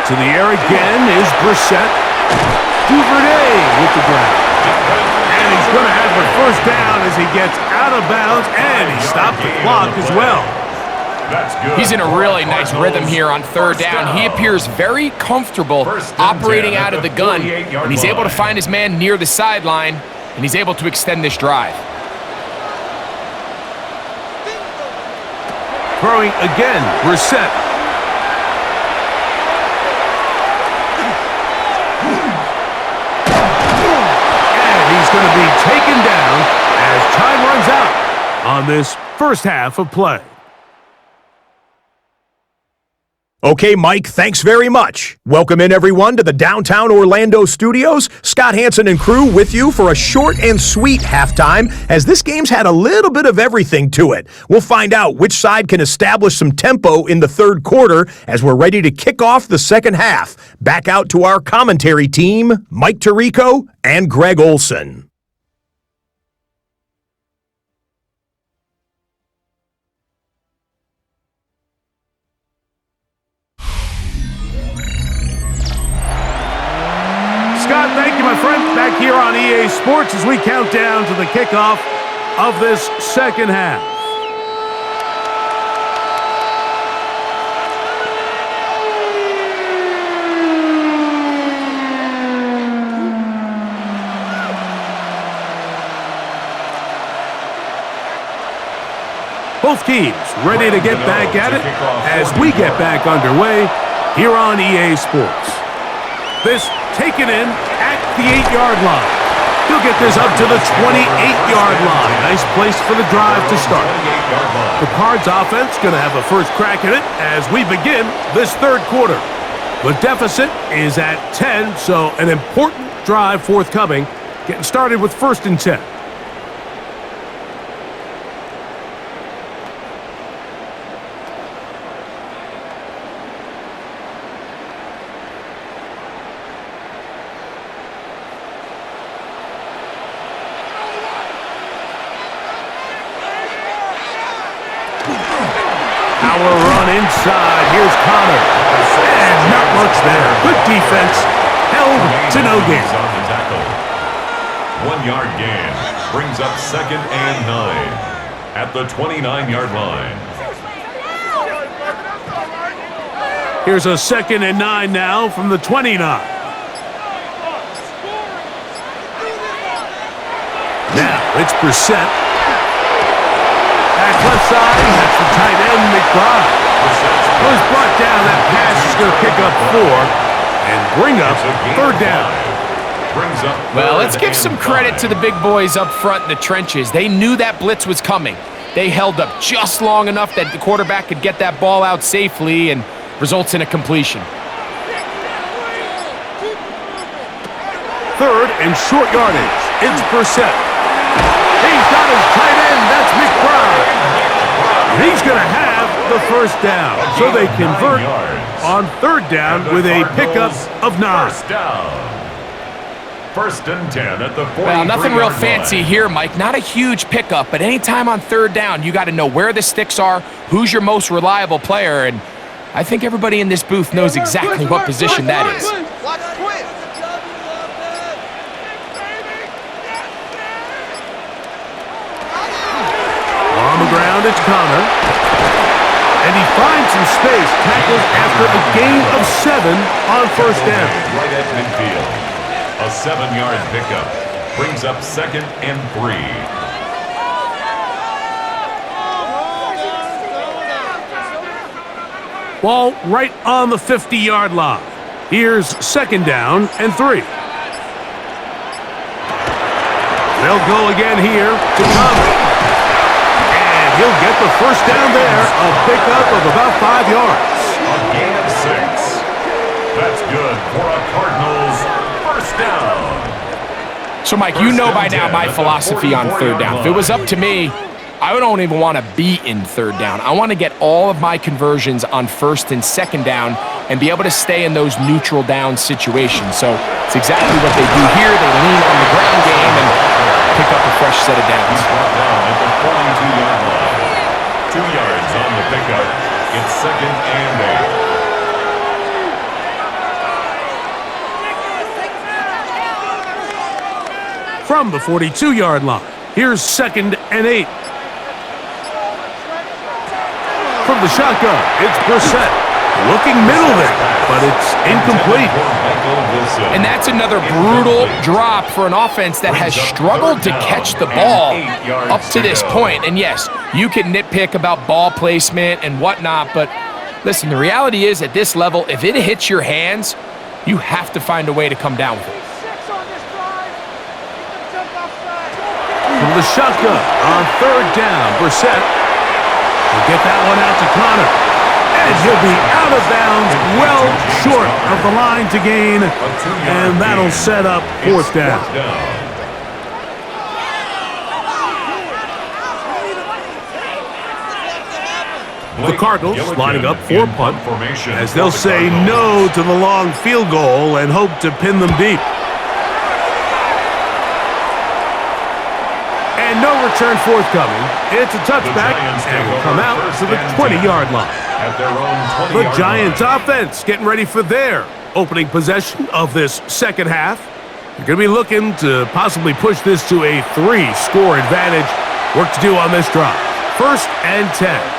To the air again is Brissett. Duvernay with the grab. And he's going to have the 1st down as he gets out of bounds, and he stopped the clock as well.
He's in a really nice rhythm here on 3rd down. He appears very comfortable operating out of the gun, and he's able to find his man near the sideline, and he's able to extend this drive.
Throwing again, Brissett. Going to be taken down as time runs out on this first half of play.
Okay, Mike, thanks very much. Welcome in, everyone, to the downtown Orlando studios. Scott Hansen and crew with you for a short and sweet halftime, as this game's had a little bit of everything to it. We'll find out which side can establish some tempo in the 3rd quarter as we're ready to kick off the 2nd half. Back out to our commentary team, Mike Tirico and Greg Olson.
Scott, thank you, my friend. Back here on EA Sports as we count down to the kickoff of this 2nd half. Both teams ready to get back at it as we get back underway here on EA Sports. This taken in at the 8-yard line. He'll get this up to the 28-yard line. Nice place for the drive to start. The Cards offense going to have a first crack at it as we begin this 3rd quarter. The deficit is at 10, so an important drive forthcoming. Getting started with 1st and 10. Power run inside. Here's Connor. And not much there. Good defense. Held to no gain.
On the tackle. 1 yard gain. Brings up 2nd and 9 at the 29-yard line.
Here's a 2nd and 9 now from the 29. Now it's Brissett. Back left side, that's the tight end, McBride. Was brought down. That pass is going to pick up 4 and bring up 3rd down.
Well, let's give some credit to the big boys up front in the trenches. They knew that blitz was coming. They held up just long enough that the quarterback could get that ball out safely and results in a completion.
3rd and short yardage. It's Brissett. He's got his tight end. That's McBride. He's going to have the 1st down. So they convert on 3rd down with a pickup of 9.
1st and 10 at the 43-yard line.
Well, nothing real fancy here, Mike. Not a huge pickup, but anytime on 3rd down, you got to know where the sticks are, who's your most reliable player, and I think everybody in this booth knows exactly what position that is.
On the ground, it's Connor. And he finds some space. Tackled after a gain of 7 on 1st down.
Right at midfield. A 7-yard pickup brings up 2nd and 3.
Ball right on the 50-yard line. Here's 2nd down and 3. They'll go again here to Connor. And he'll get the 1st down there. A pickup of about 5 yards.
A gain of 6. That's good for a Cardinals 1st down.
So, Mike, you know by now my philosophy on 3rd down. If it was up to me, I don't even want to be in 3rd down. I want to get all of my conversions on 1st and 2nd down and be able to stay in those neutral down situations. So it's exactly what they do here. They lean on the ground game and pick up a fresh set of downs.
Brought down at the 42-yard line. 2 yards on the pickup. It's 2nd and 8.
From the 42-yard line, here's 2nd and 8. From the shotgun, it's Brissett. Looking middle there, but it's incomplete.
And that's another brutal drop for an offense that has struggled to catch the ball up to this point. And yes, you can nitpick about ball placement and whatnot, but listen, the reality is at this level, if it hits your hands, you have to find a way to come down with it.
From the shotgun on 3rd down, Brissett will get that one out to Connor. And he'll be out of bounds, well short of the line to gain, and that'll set up 4th down. The Cardinals lining up for punt as they'll say no to the long field goal and hope to pin them deep. And no return forthcoming. It's a touchback and will come out to the 20-yard line. The Giants offense getting ready for their opening possession of this second half. They're going to be looking to possibly push this to a 3-score advantage. Work to do on this drive. 1st and 10.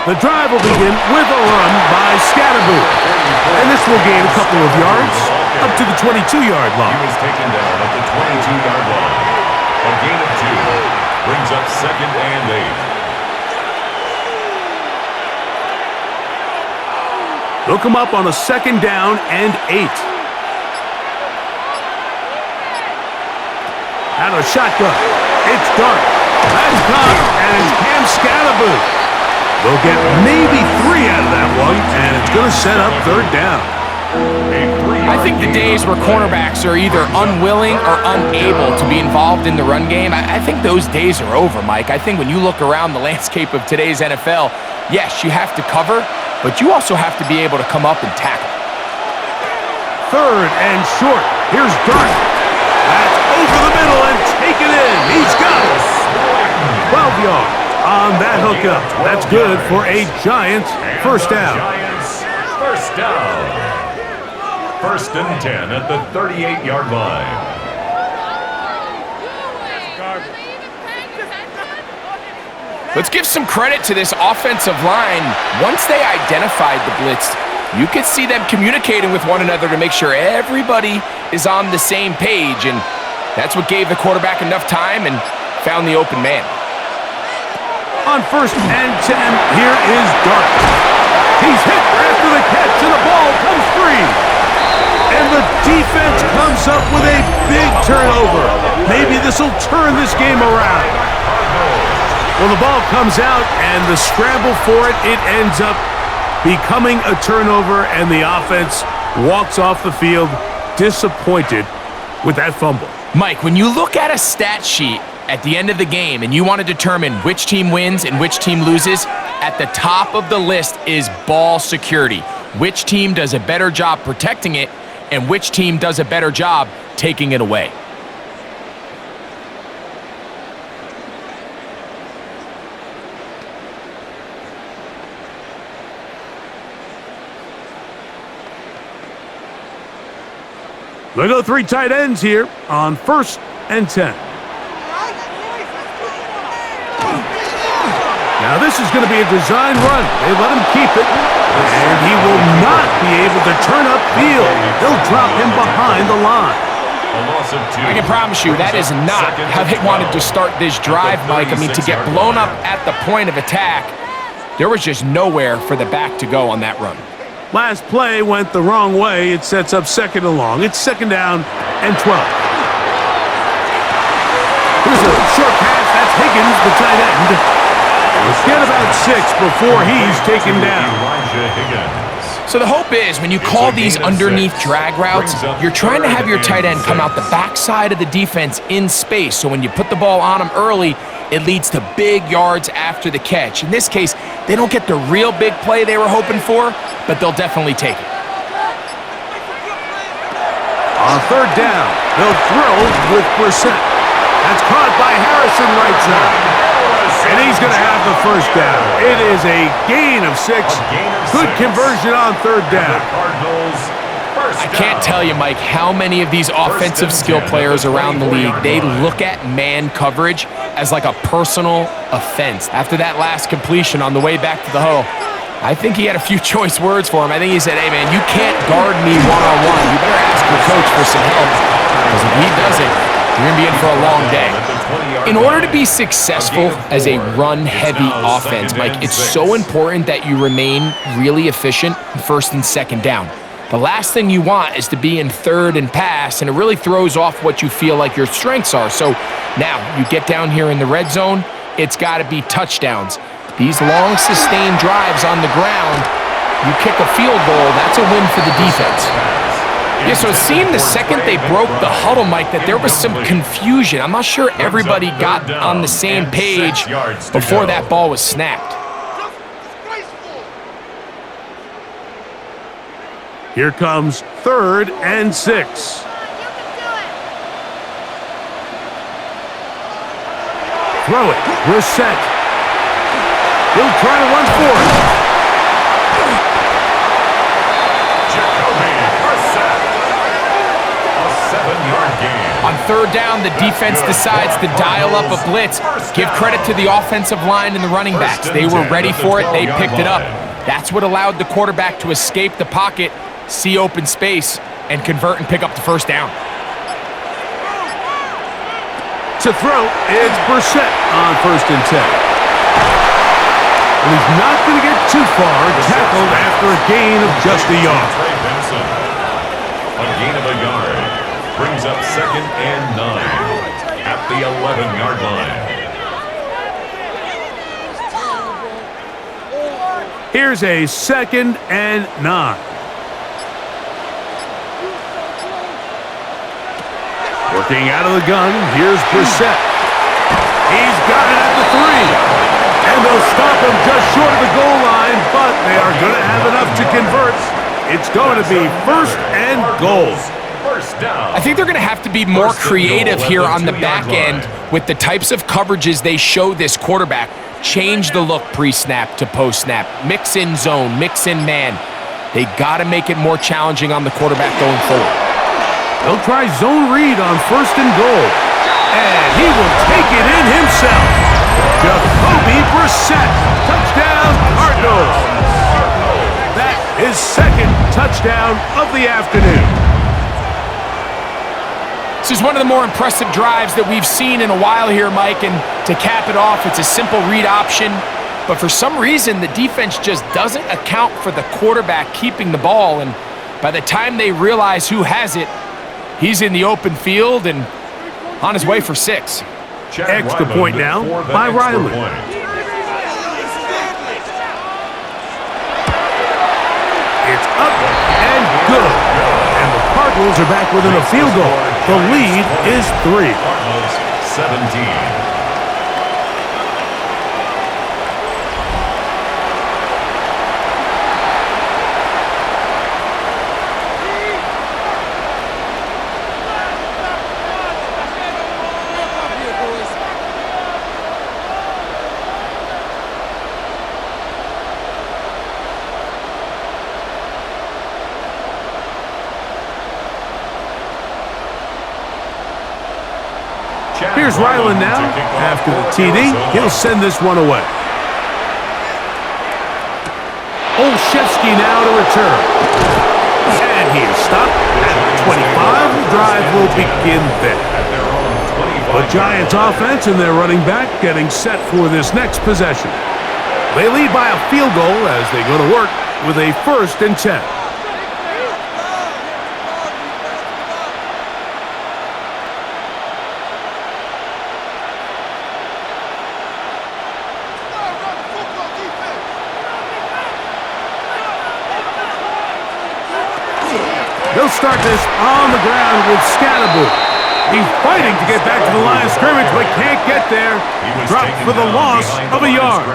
The drive will begin with a run by Scatterboo. And this will gain a couple of yards up to the 22-yard line.
He was taken down at the 22-yard line. A gain of 2 brings up 2nd and 8.
Hook him up on a 2nd down and 8. Out of shotgun. It's Dart. That's caught, and it's Cam Scalaboo. They'll get maybe 3 out of that one, and it's going to set up 3rd down.
I think the days where cornerbacks are either unwilling or unable to be involved in the run game, I think those days are over, Mike. I think when you look around the landscape of today's NFL, yes, you have to cover, but you also have to be able to come up and tackle.
3rd and short. Here's Dart. That's over the middle and taken in. He's got it. 12 yards on that hookup. That's good for a Giants 1st down.
Giants 1st down. 1st and 10 at the 38-yard line.
Let's give some credit to this offensive line. Once they identified the blitz, you could see them communicating with one another to make sure everybody is on the same page, and that's what gave the quarterback enough time and found the open man.
On 1st and 10, here is Dart. He's hit after the catch, and the ball comes free. And the defense comes up with a big turnover. Maybe this will turn this game around. Well, the ball comes out, and the scramble for it, it ends up becoming a turnover, and the offense walks off the field disappointed with that fumble.
Mike, when you look at a stat sheet at the end of the game and you want to determine which team wins and which team loses, at the top of the list is ball security. Which team does a better job protecting it and which team does a better job taking it away.
They go 3 tight ends here on 1st and 10. Now this is going to be a design run. They let him keep it, and he will not be able to turn upfield. They'll drop him behind the line.
I can promise you that is not how they wanted to start this drive, Mike. I mean, to get blown up at the point of attack, there was just nowhere for the back to go on that run.
Last play went the wrong way. It sets up 2nd and long. It's 2nd down and 12. Here's a short pass. That's Higgins, the tight end. Get about 6 before he's taken down.
So the hope is when you call these underneath drag routes, you're trying to have your tight end come out the backside of the defense in space. So when you put the ball on him early, it leads to big yards after the catch. In this case, they don't get the real big play they were hoping for, but they'll definitely take it.
On 3rd down, they'll throw with Brissett. That's caught by Harrison right side. And he's going to have the 1st down. It is a gain of 6. Good conversion on 3rd down.
I can't tell you, Mike, how many of these offensive skill players around the league, they look at man coverage as like a personal offense. After that last completion on the way back to the huddle, I think he had a few choice words for him. I think he said, hey, man, you can't guard me one-on-one. You better ask your coach for some help, because if he doesn't, you're going to be in for a long day. In order to be successful as a run-heavy offense, Mike, it's so important that you remain really efficient in 1st and 2nd down. The last thing you want is to be in 3rd and pass, and it really throws off what you feel like your strengths are. So now you get down here in the red zone, it's got to be touchdowns. These long, sustained drives on the ground, you kick a field goal, that's a win for the defense. Yeah, so it seemed the second they broke the huddle, Mike, that there was some confusion. I'm not sure everybody got on the same page before that ball was snapped.
Here comes 3rd and 6. Throw it. Brissett. He'll try to run for it.
On 3rd down, the defense decides to dial up a blitz. Give credit to the offensive line and the running backs. They were ready for it. They picked it up. That's what allowed the quarterback to escape the pocket, see open space, and convert and pick up the 1st down.
To throw, it's Brissett on 1st and 10. Well, he's not going to get too far, tackled after a gain of just a yard.
A gain of a yard brings up 2nd and 9 at the 11-yard line.
Here's a 2nd and 9. Working out of the gun, here's Brissett. He's got it at the 3. And they'll stop him just short of the goal line, but they are going to have enough to convert. It's going to be 1st and goal.
I think they're going to have to be more creative here on the back end with the types of coverages they show this quarterback. Change the look pre-snap to post-snap. Mix in zone, mix in man. They got to make it more challenging on the quarterback going forward.
They'll try zone read on 1st and goal. And he will take it in himself. Jacoby Brissett, touchdown Cardinals. That is 2nd touchdown of the afternoon.
This is one of the more impressive drives that we've seen in a while here, Mike, and to cap it off, it's a simple read option, but for some reason, the defense just doesn't account for the quarterback keeping the ball, and by the time they realize who has it, he's in the open field and on his way for 6.
Extra point now by Riley. It's up and good. And the Cardinals are back within a field goal. The lead is 3.
Cardinals 17.
Here's Ryland now. After the TD, he'll send this one away. Olszewski now to return. And he is stopped at 25. The drive will begin there. The Giants offense and their running back getting set for this next possession. They lead by a field goal as they go to work with a 1st and 10. They'll start this on the ground with Scatterboot. He's fighting to get back to the line of scrimmage, but can't get there. Dropped for the loss of a yard.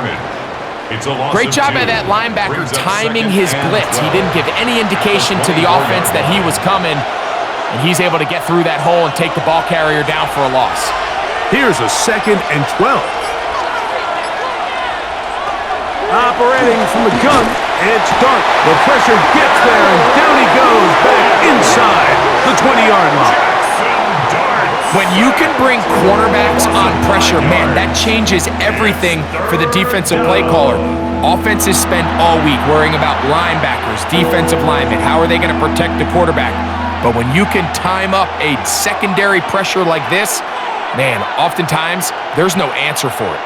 Great job by that linebacker timing his blitz. He didn't give any indication to the offense that he was coming, and he's able to get through that hole and take the ball carrier down for a loss.
Here's a 2nd and 12. Operating from the gun, it's Dart. The pressure gets there, and down he goes back inside the 20-yard line.
When you can bring cornerbacks on pressure, man, that changes everything for the defensive play caller. Offenses spend all week worrying about linebackers, defensive linemen. How are they going to protect the quarterback? But when you can time up a secondary pressure like this, man, oftentimes there's no answer for it.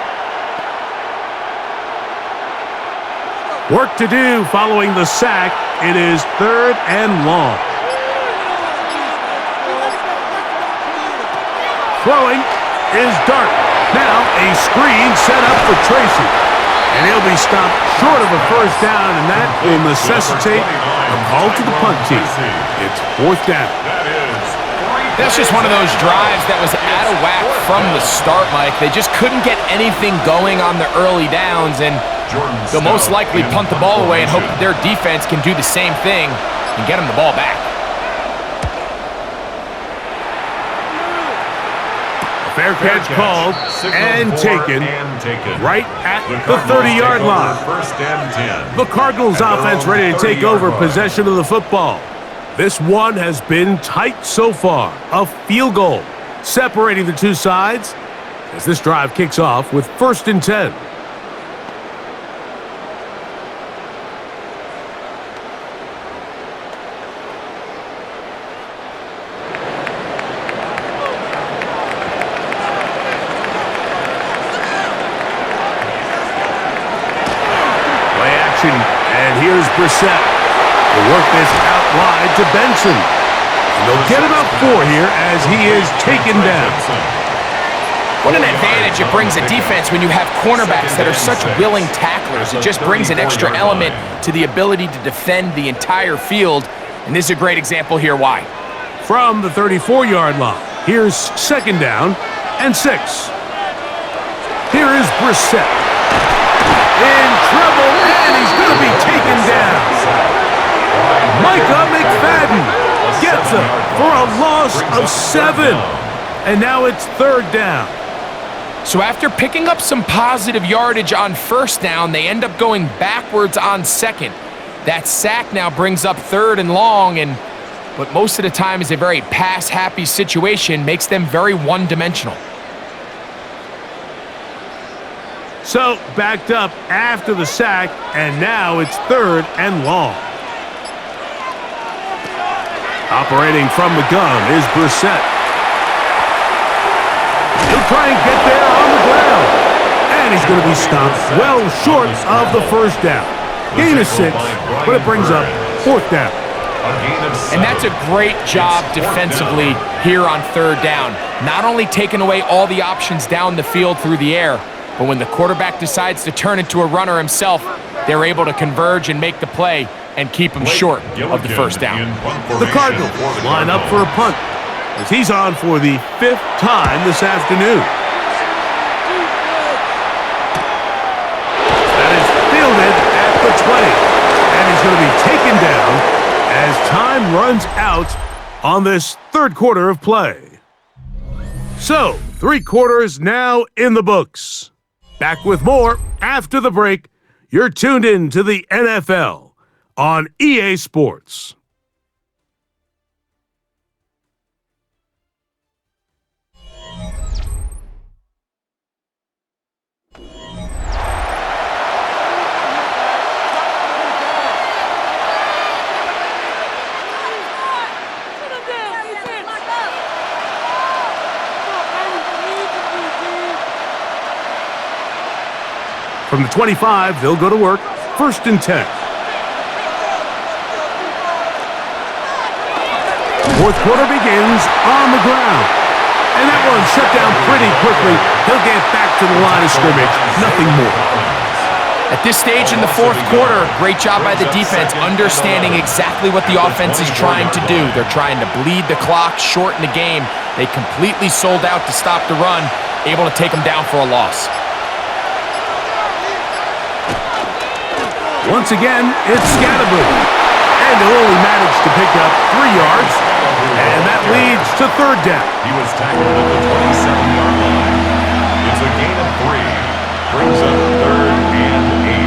Work to do following the sack. It is 3rd and long. Throwing is Dart. Now a screen set up for Tracy. And he'll be stopped short of a 1st down, and that will necessitate a call to the punt team. It's 4th down.
That's just one of those drives that was out of whack from the start, Mike. They just couldn't get anything going on the early downs, and they'll most likely punt the ball away and hope that their defense can do the same thing and get them the ball back.
Fair catch called and taken right at the 30-yard line.
1st and 10.
The Cardinals offense ready to take over possession of the football. This one has been tight so far. A field goal separating the two sides as this drive kicks off with 1st and 10. Brissett. They work this out wide to Benson. And they'll get about 4 here as he is taken down.
What an advantage it brings a defense when you have cornerbacks that are such willing tacklers. It just brings an extra element to the ability to defend the entire field. And this is a great example here why.
From the 34-yard line, here's 2nd down and 6. Here is Brissett. In trouble, and he's going to be taken down. Micah McFadden gets him for a loss of 7. And now it's 3rd down.
So after picking up some positive yardage on 1st down, they end up going backwards on 2nd. That sack now brings up 3rd and long, and what most of the time is a very pass-happy situation makes them very one-dimensional.
So backed up after the sack, and now it's 3rd and long. Operating from the gun is Brissett. He'll try and get there on the ground. And he's going to be stopped well short of the 1st down. Gain of 6, but it brings up 4th down.
And that's a great job defensively here on 3rd down. Not only taking away all the options down the field through the air, but when the quarterback decides to turn into a runner himself, they're able to converge and make the play and keep him short of the 1st down.
The Cardinals line up for a punt as he's on for the 5th time this afternoon. That is fielded at the 20, and he's going to be taken down as time runs out on this 3rd quarter of play. So, 3 quarters now in the books. Back with more after the break. You're tuned in to the NFL on EA Sports. From the 25, they'll go to work. 1st and 10. 4th quarter begins on the ground. And that one shut down pretty quickly. He'll get back to the line of scrimmage. Nothing more.
At this stage in the 4th quarter, great job by the defense understanding exactly what the offense is trying to do. They're trying to bleed the clock, shorten the game. They completely sold out to stop the run, able to take them down for a loss.
Once again, it's Scatterboot. And they'll only manage to pick up 3 yards. And that leads to 3rd down.
He was tackled at the 27-yard line. It's a gain of 3. Brings up 3rd and 8.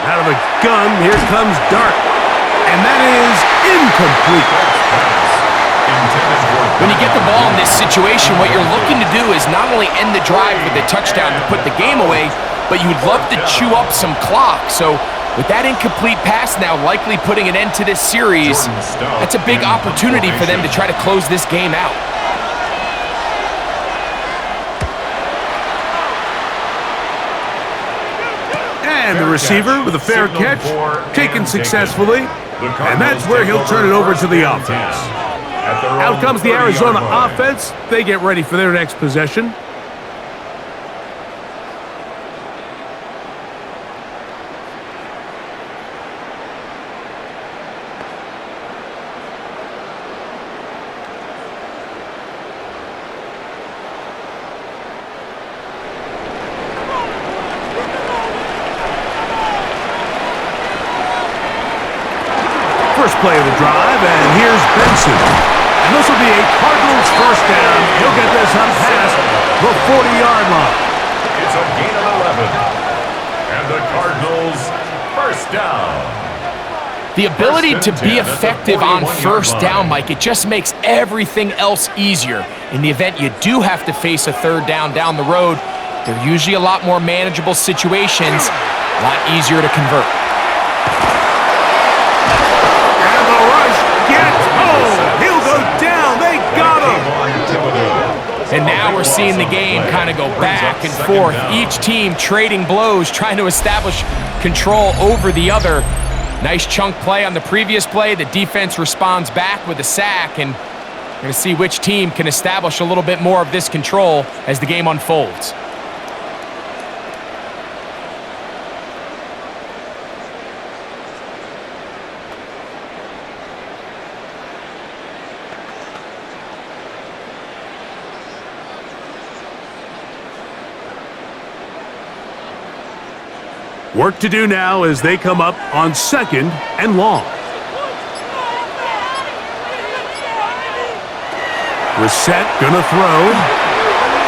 Out of the gun, here comes Dart. And that is incomplete.
When you get the ball in this situation, what you're looking to do is not only end the drive with a touchdown to put the game away, but you'd love to chew up some clock. So with that incomplete pass now likely putting an end to this series, that's a big opportunity for them to try to close this game out.
And the receiver with a fair catch, taken successfully. And that's where he'll turn it over to the offense. Out comes the Arizona offense. They get ready for their next possession. First play of the drive, and here's Benson. And this will be a Cardinals 1st down. He'll get this up past the 40-yard line.
It's a gain of 11. And the Cardinals 1st down.
The ability to be effective on 1st down, Mike, it just makes everything else easier. In the event you do have to face a 3rd down the road, they're usually a lot more manageable situations, a lot easier to convert.
He'll go
And now we're seeing the game kind of go back and forth. Each team trading blows, trying to establish control over the other. Nice chunk play on the previous play. The defense responds back with a sack, and we're going to see which team can establish a little bit more of this control as the game unfolds.
Work to do now as they come up on 2nd and long. Reset, gonna throw.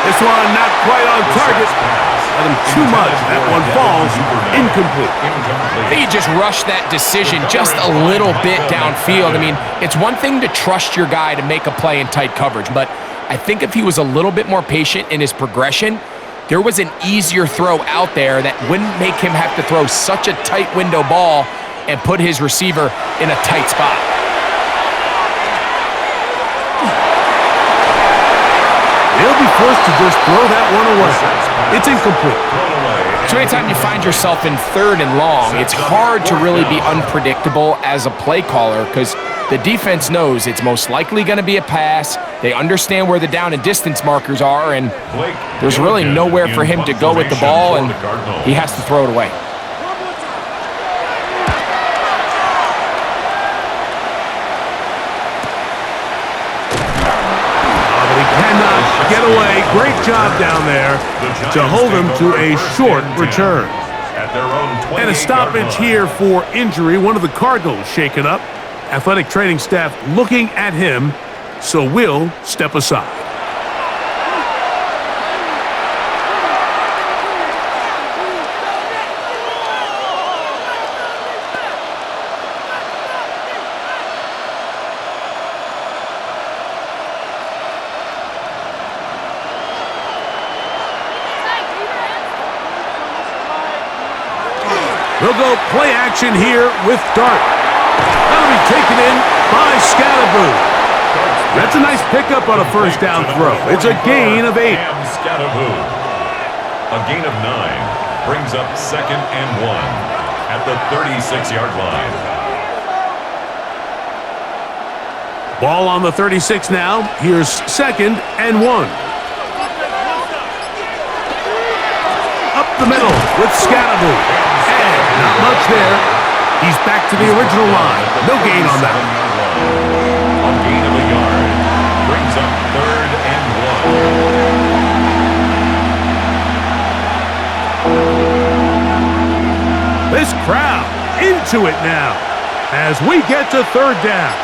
This one not quite on target. Let him too much. That one falls incomplete.
He just rushed that decision just a little bit downfield. I mean, it's one thing to trust your guy to make a play in tight coverage, but I think if he was a little bit more patient in his progression, there was an easier throw out there that wouldn't make him have to throw such a tight window ball and put his receiver in a tight spot.
They'll be forced to just throw that one away. It's incomplete.
So anytime you find yourself in 3rd and long, it's hard to really be unpredictable as a play caller because the defense knows it's most likely going to be a pass. They understand where the down and distance markers are, and there's really nowhere for him to go with the ball, and he has to throw it away.
But he cannot get away. Great job down there to hold him to a short return. And a stoppage here for injury. One of the Cardinals shaken up. Athletic training staff looking at him, so we'll step aside. They'll go play action here with Dart. That'll be taken in by Scatterboo. That's a nice pickup on a first down throw. It's a gain of 8.
A gain of 9 brings up 2nd and 1 at the 36-yard line.
Ball on the 36 now. Here's 2nd and 1. Up the middle with Scatterboo. And not much there. He's back to the original line. No gain on that.
A gain of a yard brings up 3rd and
1. This crowd into it now as we get to 3rd down.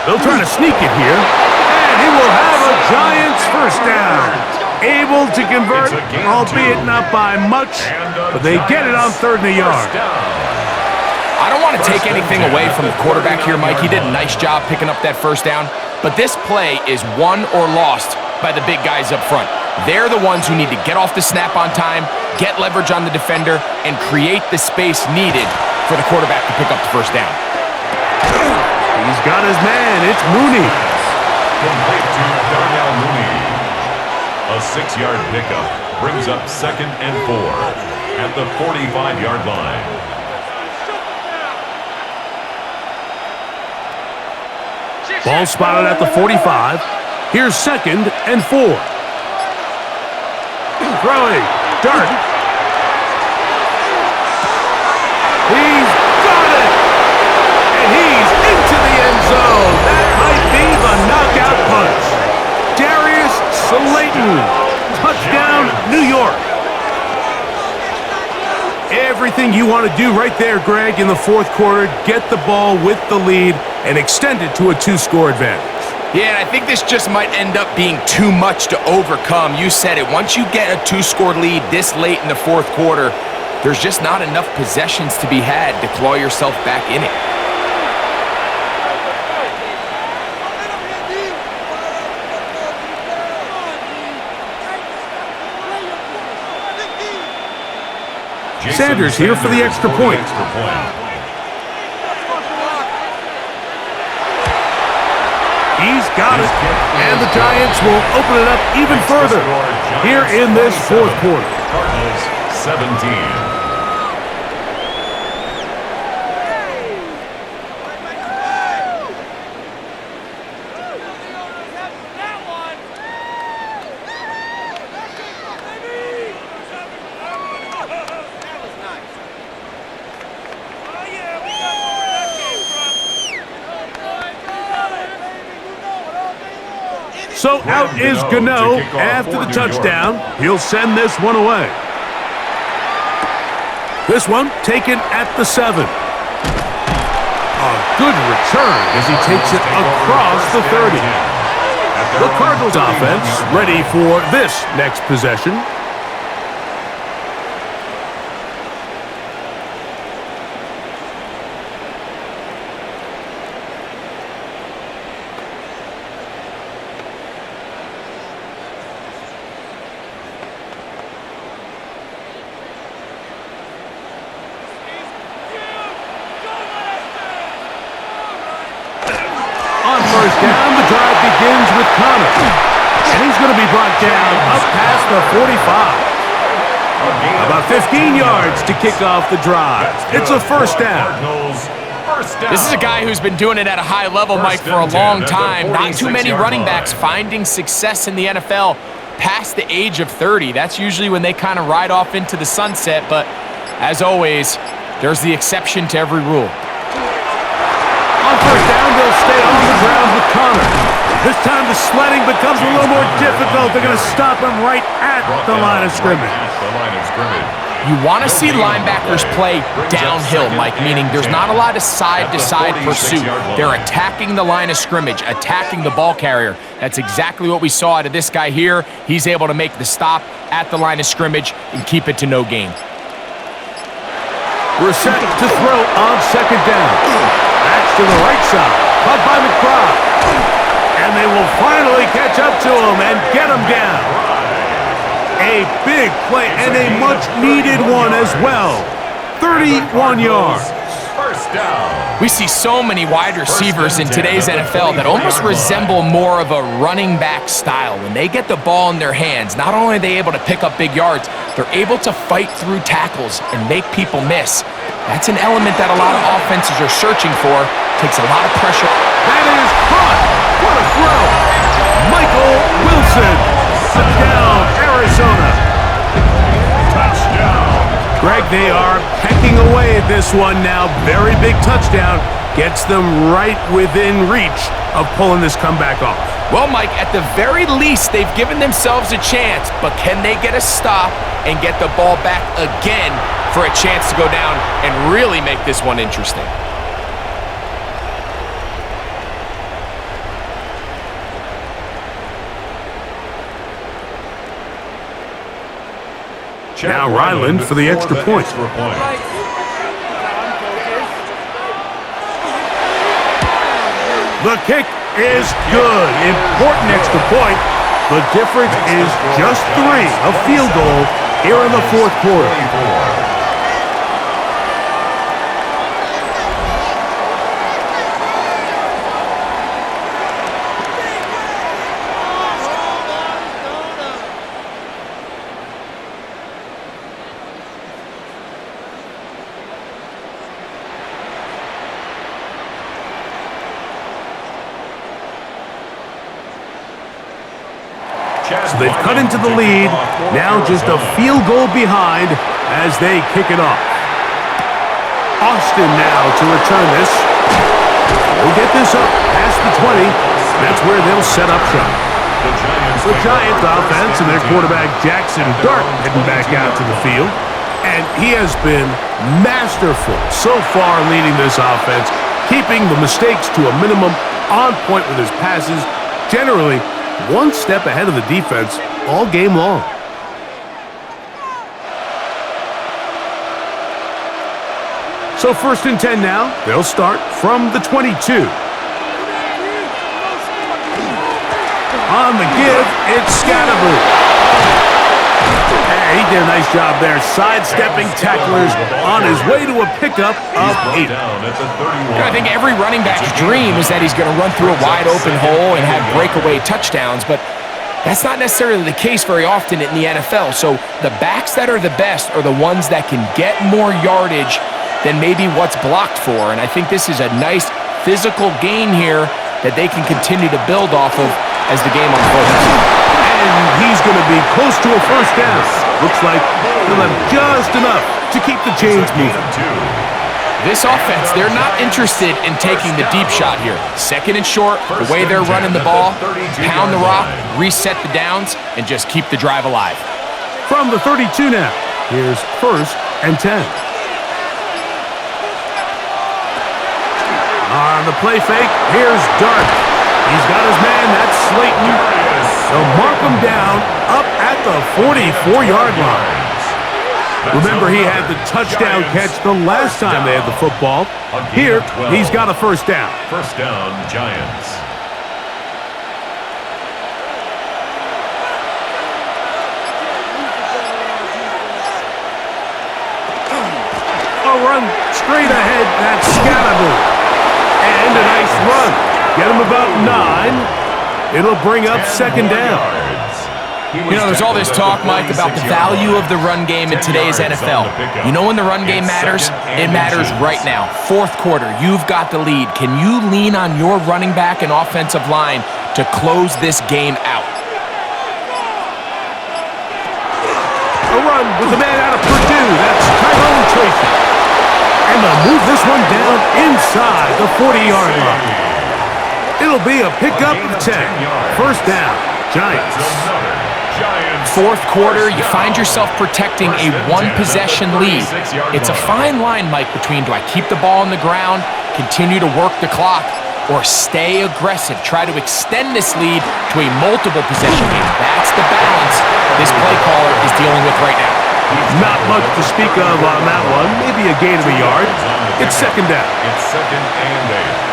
They'll try to sneak it here, and he will have a Giants first down. Able to convert, albeit not by much, but they get it on 3rd and a yard.
I don't want to take anything away from the quarterback here, Mike. He did a nice job picking up that first down, but this play is won or lost by the big guys up front. They're the ones who need to get off the snap on time, get leverage on the defender, and create the space needed for the quarterback to pick up the first down.
He's got his man. It's Mooney.
Complete to Darnell Mooney. A 6-yard pickup brings up 2nd and 4 at the 45-yard line.
Ball spotted at the 45. Here's 2nd and 4. Throwing. Dart. He's got it. And he's into the end zone. That might be the knockout punch. Slayton, touchdown, New York. Everything you want to do right there, Greg, in the 4th quarter, get the ball with the lead and extend it to a 2-score advantage.
Yeah, and I think this just might end up being too much to overcome. You said it. Once you get a 2-score lead this late in the 4th quarter, there's just not enough possessions to be had to claw yourself back in it.
Sanders here for the extra point. He's got it. And the Giants will open it up even further here in this fourth quarter.
Cardinals 17.
So out is Gano after the touchdown. He'll send this one away. This one taken at the 7. A good return as he takes it across the 30. The Cardinals offense ready for this next possession. First down, the drive begins with Connor. And he's going to be brought down up past the 45. About 15 yards to kick off the drive. It's a first down.
This is a guy who's been doing it at a high level, Mike, for a long time. Not too many running backs finding success in the NFL past the age of 30. That's usually when they kind of ride off into the sunset. But as always, there's the exception to every rule.
On first down, they'll stay on the ground with Connor. This time the sledding becomes a little more difficult. They're going to stop him right at the line of scrimmage.
You want to see linebackers play downhill, Mike, meaning there's not a lot of side-to-side pursuit. They're attacking the line of scrimmage, attacking the ball carrier. That's exactly what we saw out of this guy here. He's able to make the stop at the line of scrimmage and keep it to no gain.
We're set to throw on second down. That's to the right side, caught by McBride. And they will finally catch up to him and get him down. A big play and a much-needed one as well. 31 yards.
First down.
We see so many wide receivers in today's NFL that almost resemble more of a running back style. When they get the ball in their hands, not only are they able to pick up big yards, they're able to fight through tackles and make people miss. That's an element that a lot of offenses are searching for. Takes a lot of pressure.
That is caught. What a throw. Michael Wilson. Touchdown, Arizona.
Touchdown.
Greg, they are pecking away at this one now. Very big touchdown. Gets them right within reach of pulling this comeback off.
Well, Mike, at the very least, they've given themselves a chance, but can they get a stop and get the ball back again for a chance to go down and really make this one interesting?
Now Ryland for the extra point. The kick is good. Important extra point. The difference is just 3. A field goal here in the fourth quarter. So they've cut into the lead, now just a field goal behind as they kick it off. Austin now to return this. They'll get this up past the 20. That's where they'll set up shop. The Giants offense and their quarterback Jackson Dart heading back out to the field. And he has been masterful so far leading this offense, keeping the mistakes to a minimum, on point with his passes, generally one step ahead of the defense all game long. So 1st and 10 now. They'll start from the 22. On the give, it's Scatterbo. And he did a nice job there, sidestepping tacklers on his way to a pickup of 8.
Down at the 31.
I think every running back's dream is that he's going to run through a wide open hole and have breakaway touchdowns, but that's not necessarily the case very often in the NFL. So the backs that are the best are the ones that can get more yardage than maybe what's blocked for. And I think this is a nice physical gain here that they can continue to build off of as the game unfolds.
And he's going to be close to a first down. Looks like he'll have just enough to keep the chains moving.
This offense, they're not interested in taking the deep shot here. Second and short, the way they're running the ball, pound the rock, reset the downs, and just keep the drive alive.
From the 32 now, here's 1st and 10. On the play fake, here's Dart. He's got his man, that's Slayton. They'll mark him down up at the 44-yard line. Remember, he had the touchdown catch the last time they had the football. Here, he's got a first down.
First down, Giants.
A run straight ahead, that's Scatterbo. And a nice run. Get him about 9. It'll bring up second down.
You know, there's all this talk, Mike, about the value of the run game in today's NFL. You know when the run game matters? It matters right now. 4th quarter, you've got the lead. Can you lean on your running back and offensive line to close this game out?
A run with the man out of Purdue. That's Tyrone Tracy. And they'll move this one down inside the 40-yard line. It'll be a pickup of 10. First down, Giants.
4th quarter, you find yourself protecting a one-possession lead. It's a fine line, Mike, between do I keep the ball on the ground, continue to work the clock, or stay aggressive, try to extend this lead to a multiple possession game. That's the balance this play caller is dealing with right now.
Not much to speak of on that one. Maybe a gain of a yard. It's second down.
It's 2nd and 8.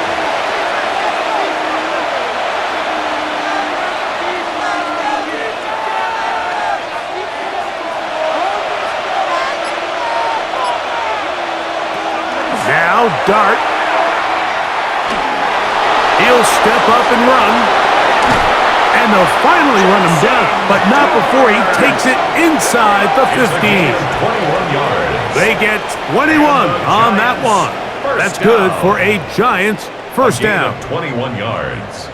Now Dart. He'll step up and run. And they'll finally run him down, but not before he takes it inside the 15.
21 yards.
They get 21 on that one. That's good for a Giants first down.
21 yards.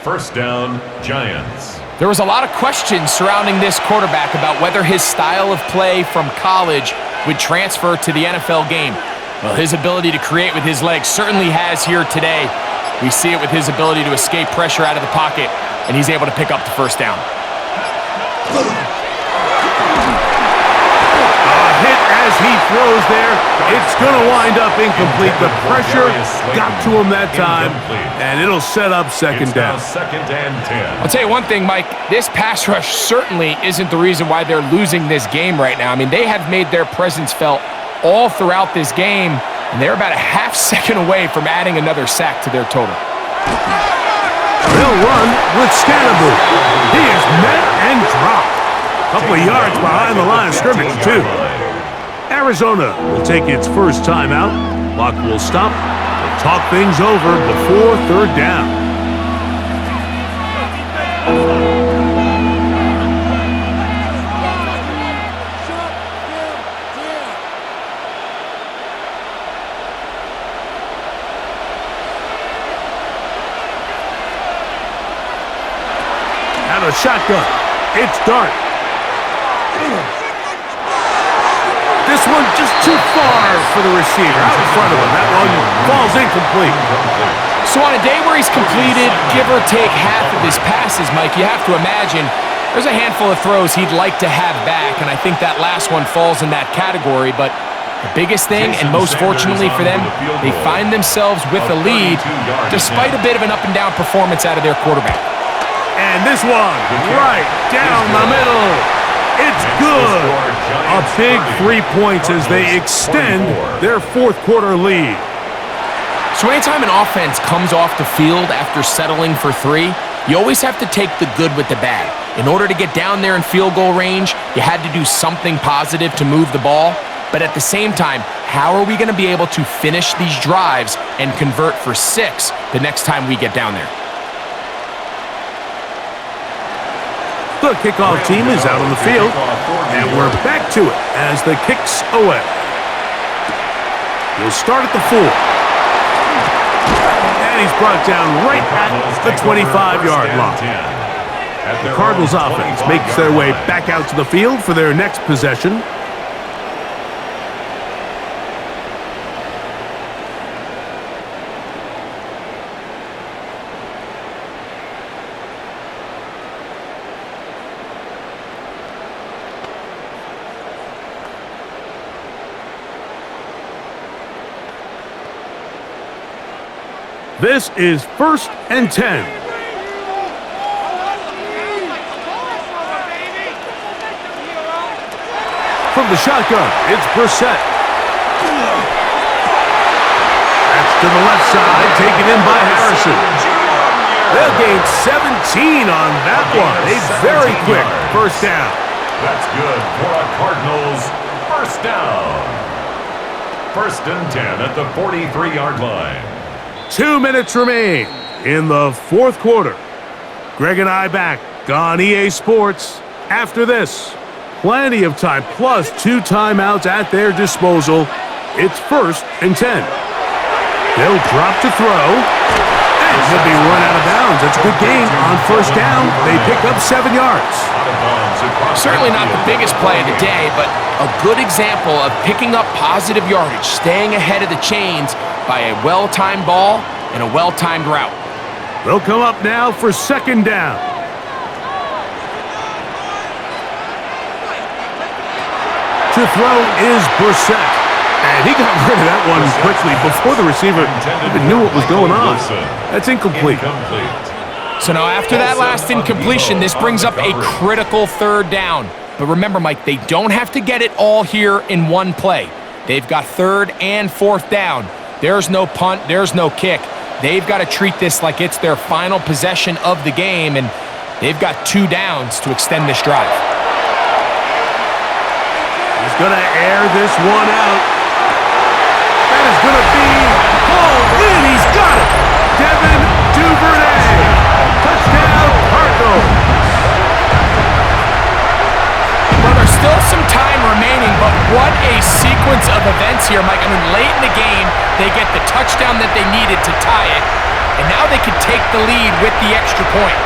First down, Giants.
There was a lot of questions surrounding this quarterback about whether his style of play from college would transfer to the NFL game. Well, his ability to create with his legs certainly has here today. We see it with his ability to escape pressure out of the pocket, and he's able to pick up the first down.
A hit as he throws there. It's going to wind up incomplete. The pressure got to him that time, and it'll set up second down.
Second and 10.
I'll tell you one thing, Mike. This pass rush certainly isn't the reason why they're losing this game right now. I mean, they have made their presence felt all throughout this game, and they're about a half second away from adding another sack to their total.
They'll run with Scatterbo. He is met and dropped. A couple of yards behind the line of scrimmage, too. Arizona will take its first timeout. Clock will stop. They'll talk things over before third down. A shotgun. It's Dart. This one just too far for the receiver. Out in front of him. That one falls incomplete.
So on a day where he's completed, give or take half of his passes, Mike, you have to imagine there's a handful of throws he'd like to have back, and I think that last one falls in that category. But the biggest thing, and most fortunately for them, they find themselves with a lead despite a bit of an up-and-down performance out of their quarterback.
And this one, right down the middle. It's good. A big 3 points as they extend their 4th quarter lead.
So anytime an offense comes off the field after settling for 3, You always have to take the good with the bad. In order to get down there in field goal range, you had to do something positive to move the ball. But at the same time, how are we going to be able to finish these drives and convert for 6 the next time we get down there?
The kickoff team is out on the field, and we're back to it as the kick's away. We'll start at the 4. And he's brought down right at the 25-yard line. The Cardinals offense makes their way back out to the field for their next possession. This is 1st and 10. From the shotgun, it's Brissett. That's to the left side, taken in by Harrison. They'll gain 17 on that one. A very quick first down.
That's good for a Cardinals first down. 1st and 10 at the 43-yard line.
2 minutes remain in the 4th quarter. Greg and I back on EA Sports. After this, plenty of time, plus 2 timeouts at their disposal. It's 1st and 10. They'll drop to throw, and he'll be run out of bounds. That's a good gain on 1st down. They pick up 7 yards.
Certainly not the biggest play of the day, but a good example of picking up positive yardage, staying ahead of the chains by a well-timed ball and a well-timed route.
They'll come up now for 2nd down. To throw is Brissett. And he got rid of that one quickly before the receiver even knew what was going on. That's incomplete.
So now after that last incompletion, this brings up a critical 3rd down. But remember, Mike, they don't have to get it all here in one play. They've got 3rd and 4th down. There's no punt, there's no kick. They've got to treat this like it's their final possession of the game, and they've got 2 downs to extend this drive.
He's going to air this one out. That is going to be pulled in. He's got it. Devin Duvernay. Touchdown, Cardinals.
Well, there's still some time remaining, but what a sequence of events here, Mike. I mean, late in the game, they get the touchdown that they needed to tie it, and now they can take the lead with the extra point.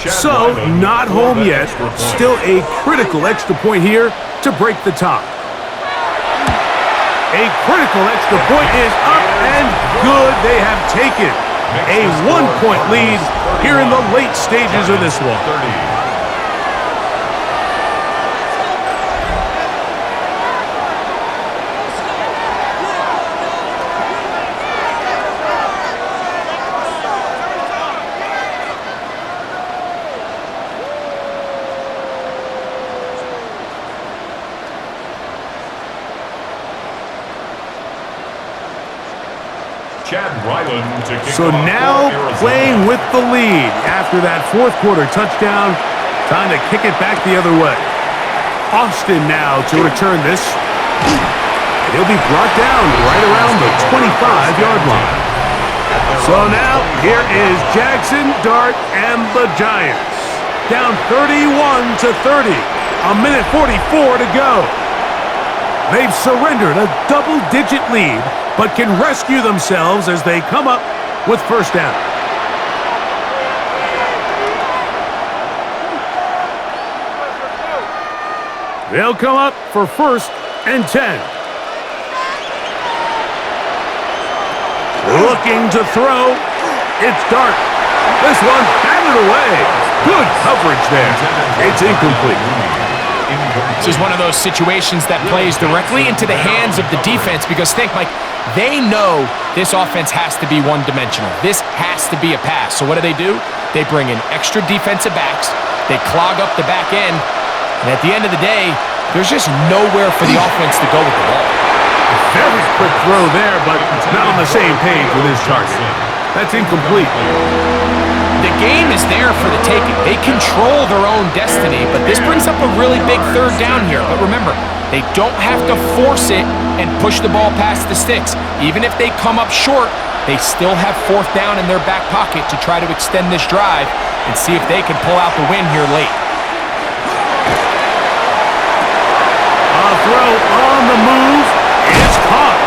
So, not home yet. Still a critical extra point here to break the tie. A critical extra point is up and good. They have taken a 1-point lead here in the late stages of this one. So now playing with the lead after that 4th quarter touchdown. Time to kick it back the other way. Austin now to return this. He'll be brought down right around the 25-yard line. So now here is Jackson, Dart, and the Giants. Down 31-30. A minute 44 to go. They've surrendered a double-digit lead, but can rescue themselves as they come up with 1st down. They'll come up for 1st and 10. Looking to throw. It's Dart. This one batted away. Good coverage there. It's incomplete.
This is one of those situations that plays directly into the hands of the defense because think, Mike, they know this offense has to be one-dimensional. This has to be a pass. So what do? They bring in extra defensive backs. They clog up the back end. And at the end of the day, there's just nowhere for the offense to go with the ball.
Very quick throw there, but not on the same page with his target. That's incomplete.
The game is there for the taking. They control their own destiny, but this brings up a really big third down here. But remember, they don't have to force it and push the ball past the sticks. Even if they come up short, they still have fourth down in their back pocket to try to extend this drive and see if they can pull out the win here late.
A throw on the move is caught.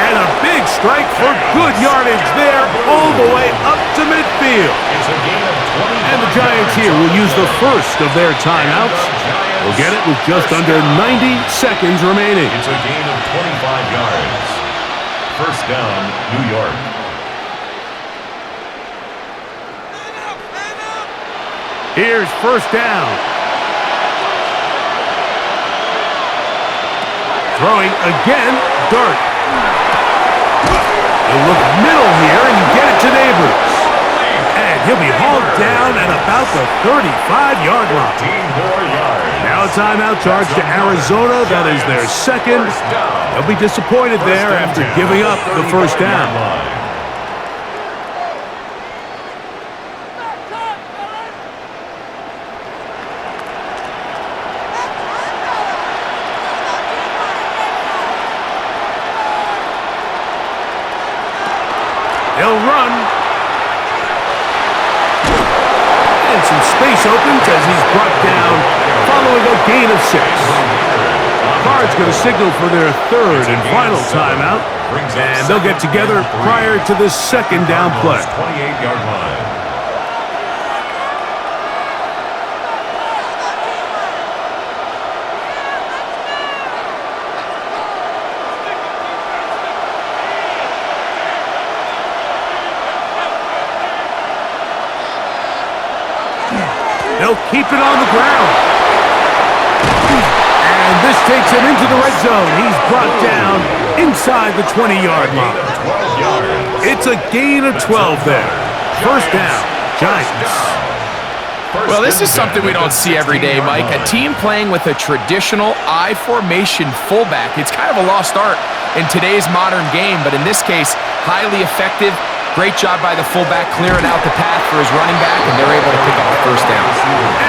And a big strike for good yardage there all the way up to midfield. And the Giants here will use the first of their timeouts. They'll get it with just under 90 seconds remaining.
It's a gain of 25 yards. First down, New York.
Here's first down. Throwing again, Dart. He'll look middle here and get it to Neighbors. And he'll be hauled down at about the 35-yard line. Now a timeout charge to Arizona. That is their second. They'll be disappointed there after giving up the first down. He'll run. And some space opens as he's brought down following a gain of 6. Cards going to signal for their third and final timeout. And they'll get together prior to this second down play.
28-yard line.
They'll keep it on the ground. And this takes him into the red zone. He's brought down inside the 20-yard line. It's a gain of 12 there. First down, Giants.
Well, this is something we don't see every day, Mike. A team playing with a traditional I formation fullback. It's kind of a lost art in today's modern game, but in this case, highly effective. Great job by the fullback clearing out the path for his running back, and they're able to pick up the first down.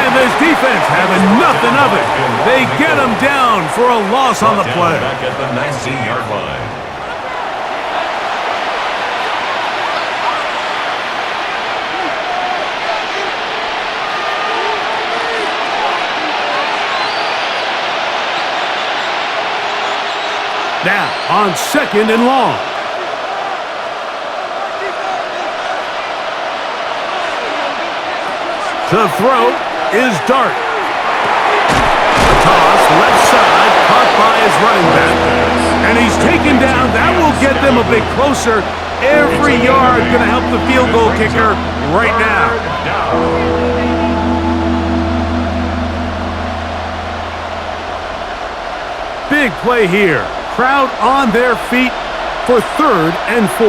And this defense having nothing of it. They get him down for a loss on the play.
Back at the 19-yard line.
Now on second and long. The throw is Dart. A toss, left side, caught by his running back. And he's taken down. That will get them a bit closer. Every yard going to help the field goal kicker right now. Big play here. Crowd on their feet for third and 4.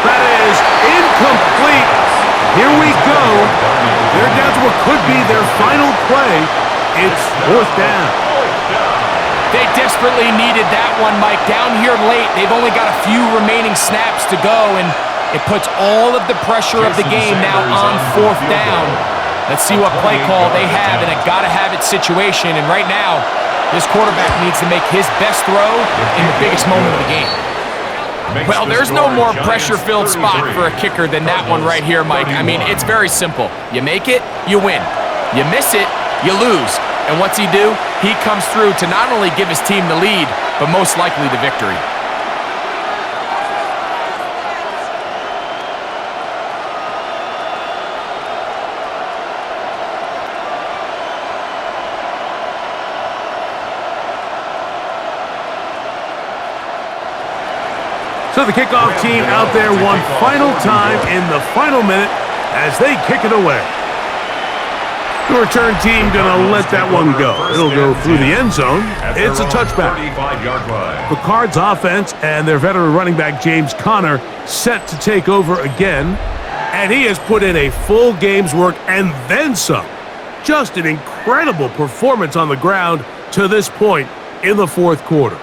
That is incomplete. Here we go. They're down to what could be their final play. It's fourth down.
They desperately needed that one, Mike. Down here late, they've only got a few remaining snaps to go, and it puts all of the pressure of the game now on fourth down. Let's see what play call they have in a gotta-have-it situation, and right now, this quarterback needs to make his best throw in the biggest moment of the game. Well, there's no more pressure-filled spot for a kicker than that one right here, Mike. I mean, it's very simple. You make it, you win. You miss it, you lose. And what's he do? He comes through to not only give his team the lead, but most likely the victory.
So the kickoff team out there one final time in the final minute as they kick it away. The return team going to let that one go. It'll go through the end zone. It's a touchback. The Cards offense and their veteran running back James Conner set to take over again. And he has put in a full game's work and then some. Just an incredible performance on the ground to this point in the fourth quarter.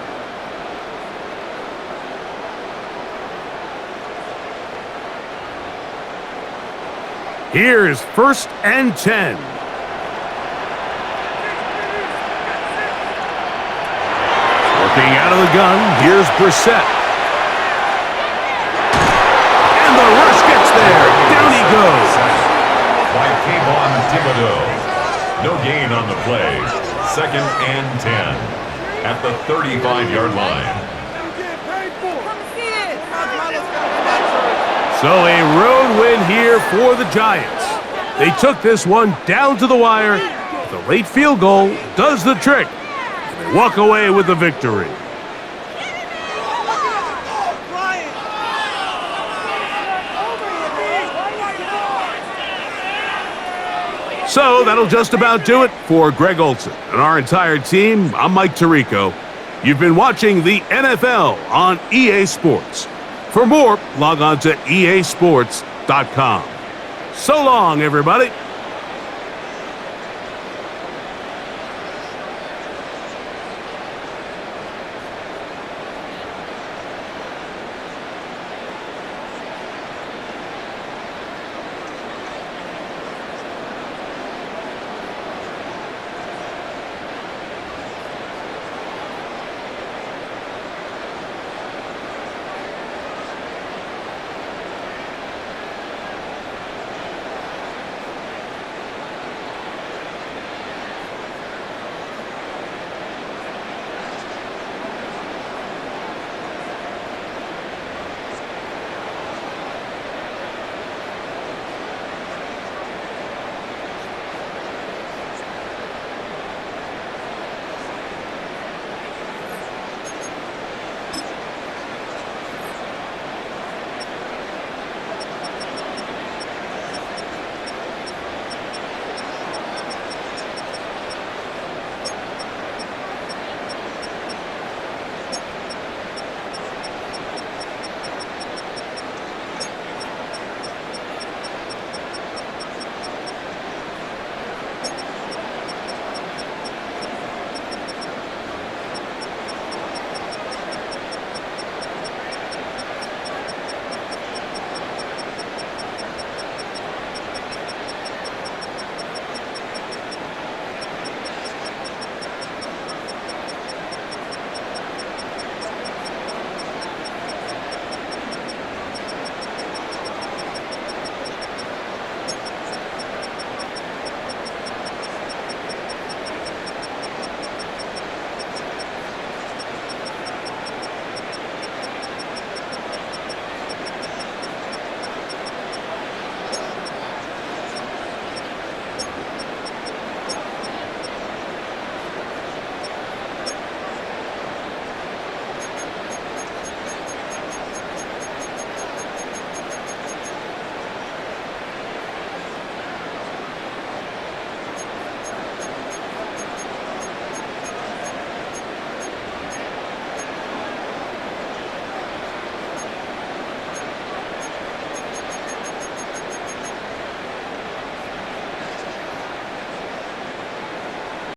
Here is 1st and 10. Working out of the gun, here's Brissett. And the rush gets there. Down he goes.
By Kayvon Thibodeau. No gain on the play. 2nd and 10 at the 35-yard line.
So a road win here for the Giants. They took this one down to the wire. The late field goal does the trick. They walk away with the victory. So that'll just about do it for Greg Olson and our entire team. I'm Mike Tirico. You've been watching the NFL on EA Sports. For more, log on to easports.com. So long, everybody.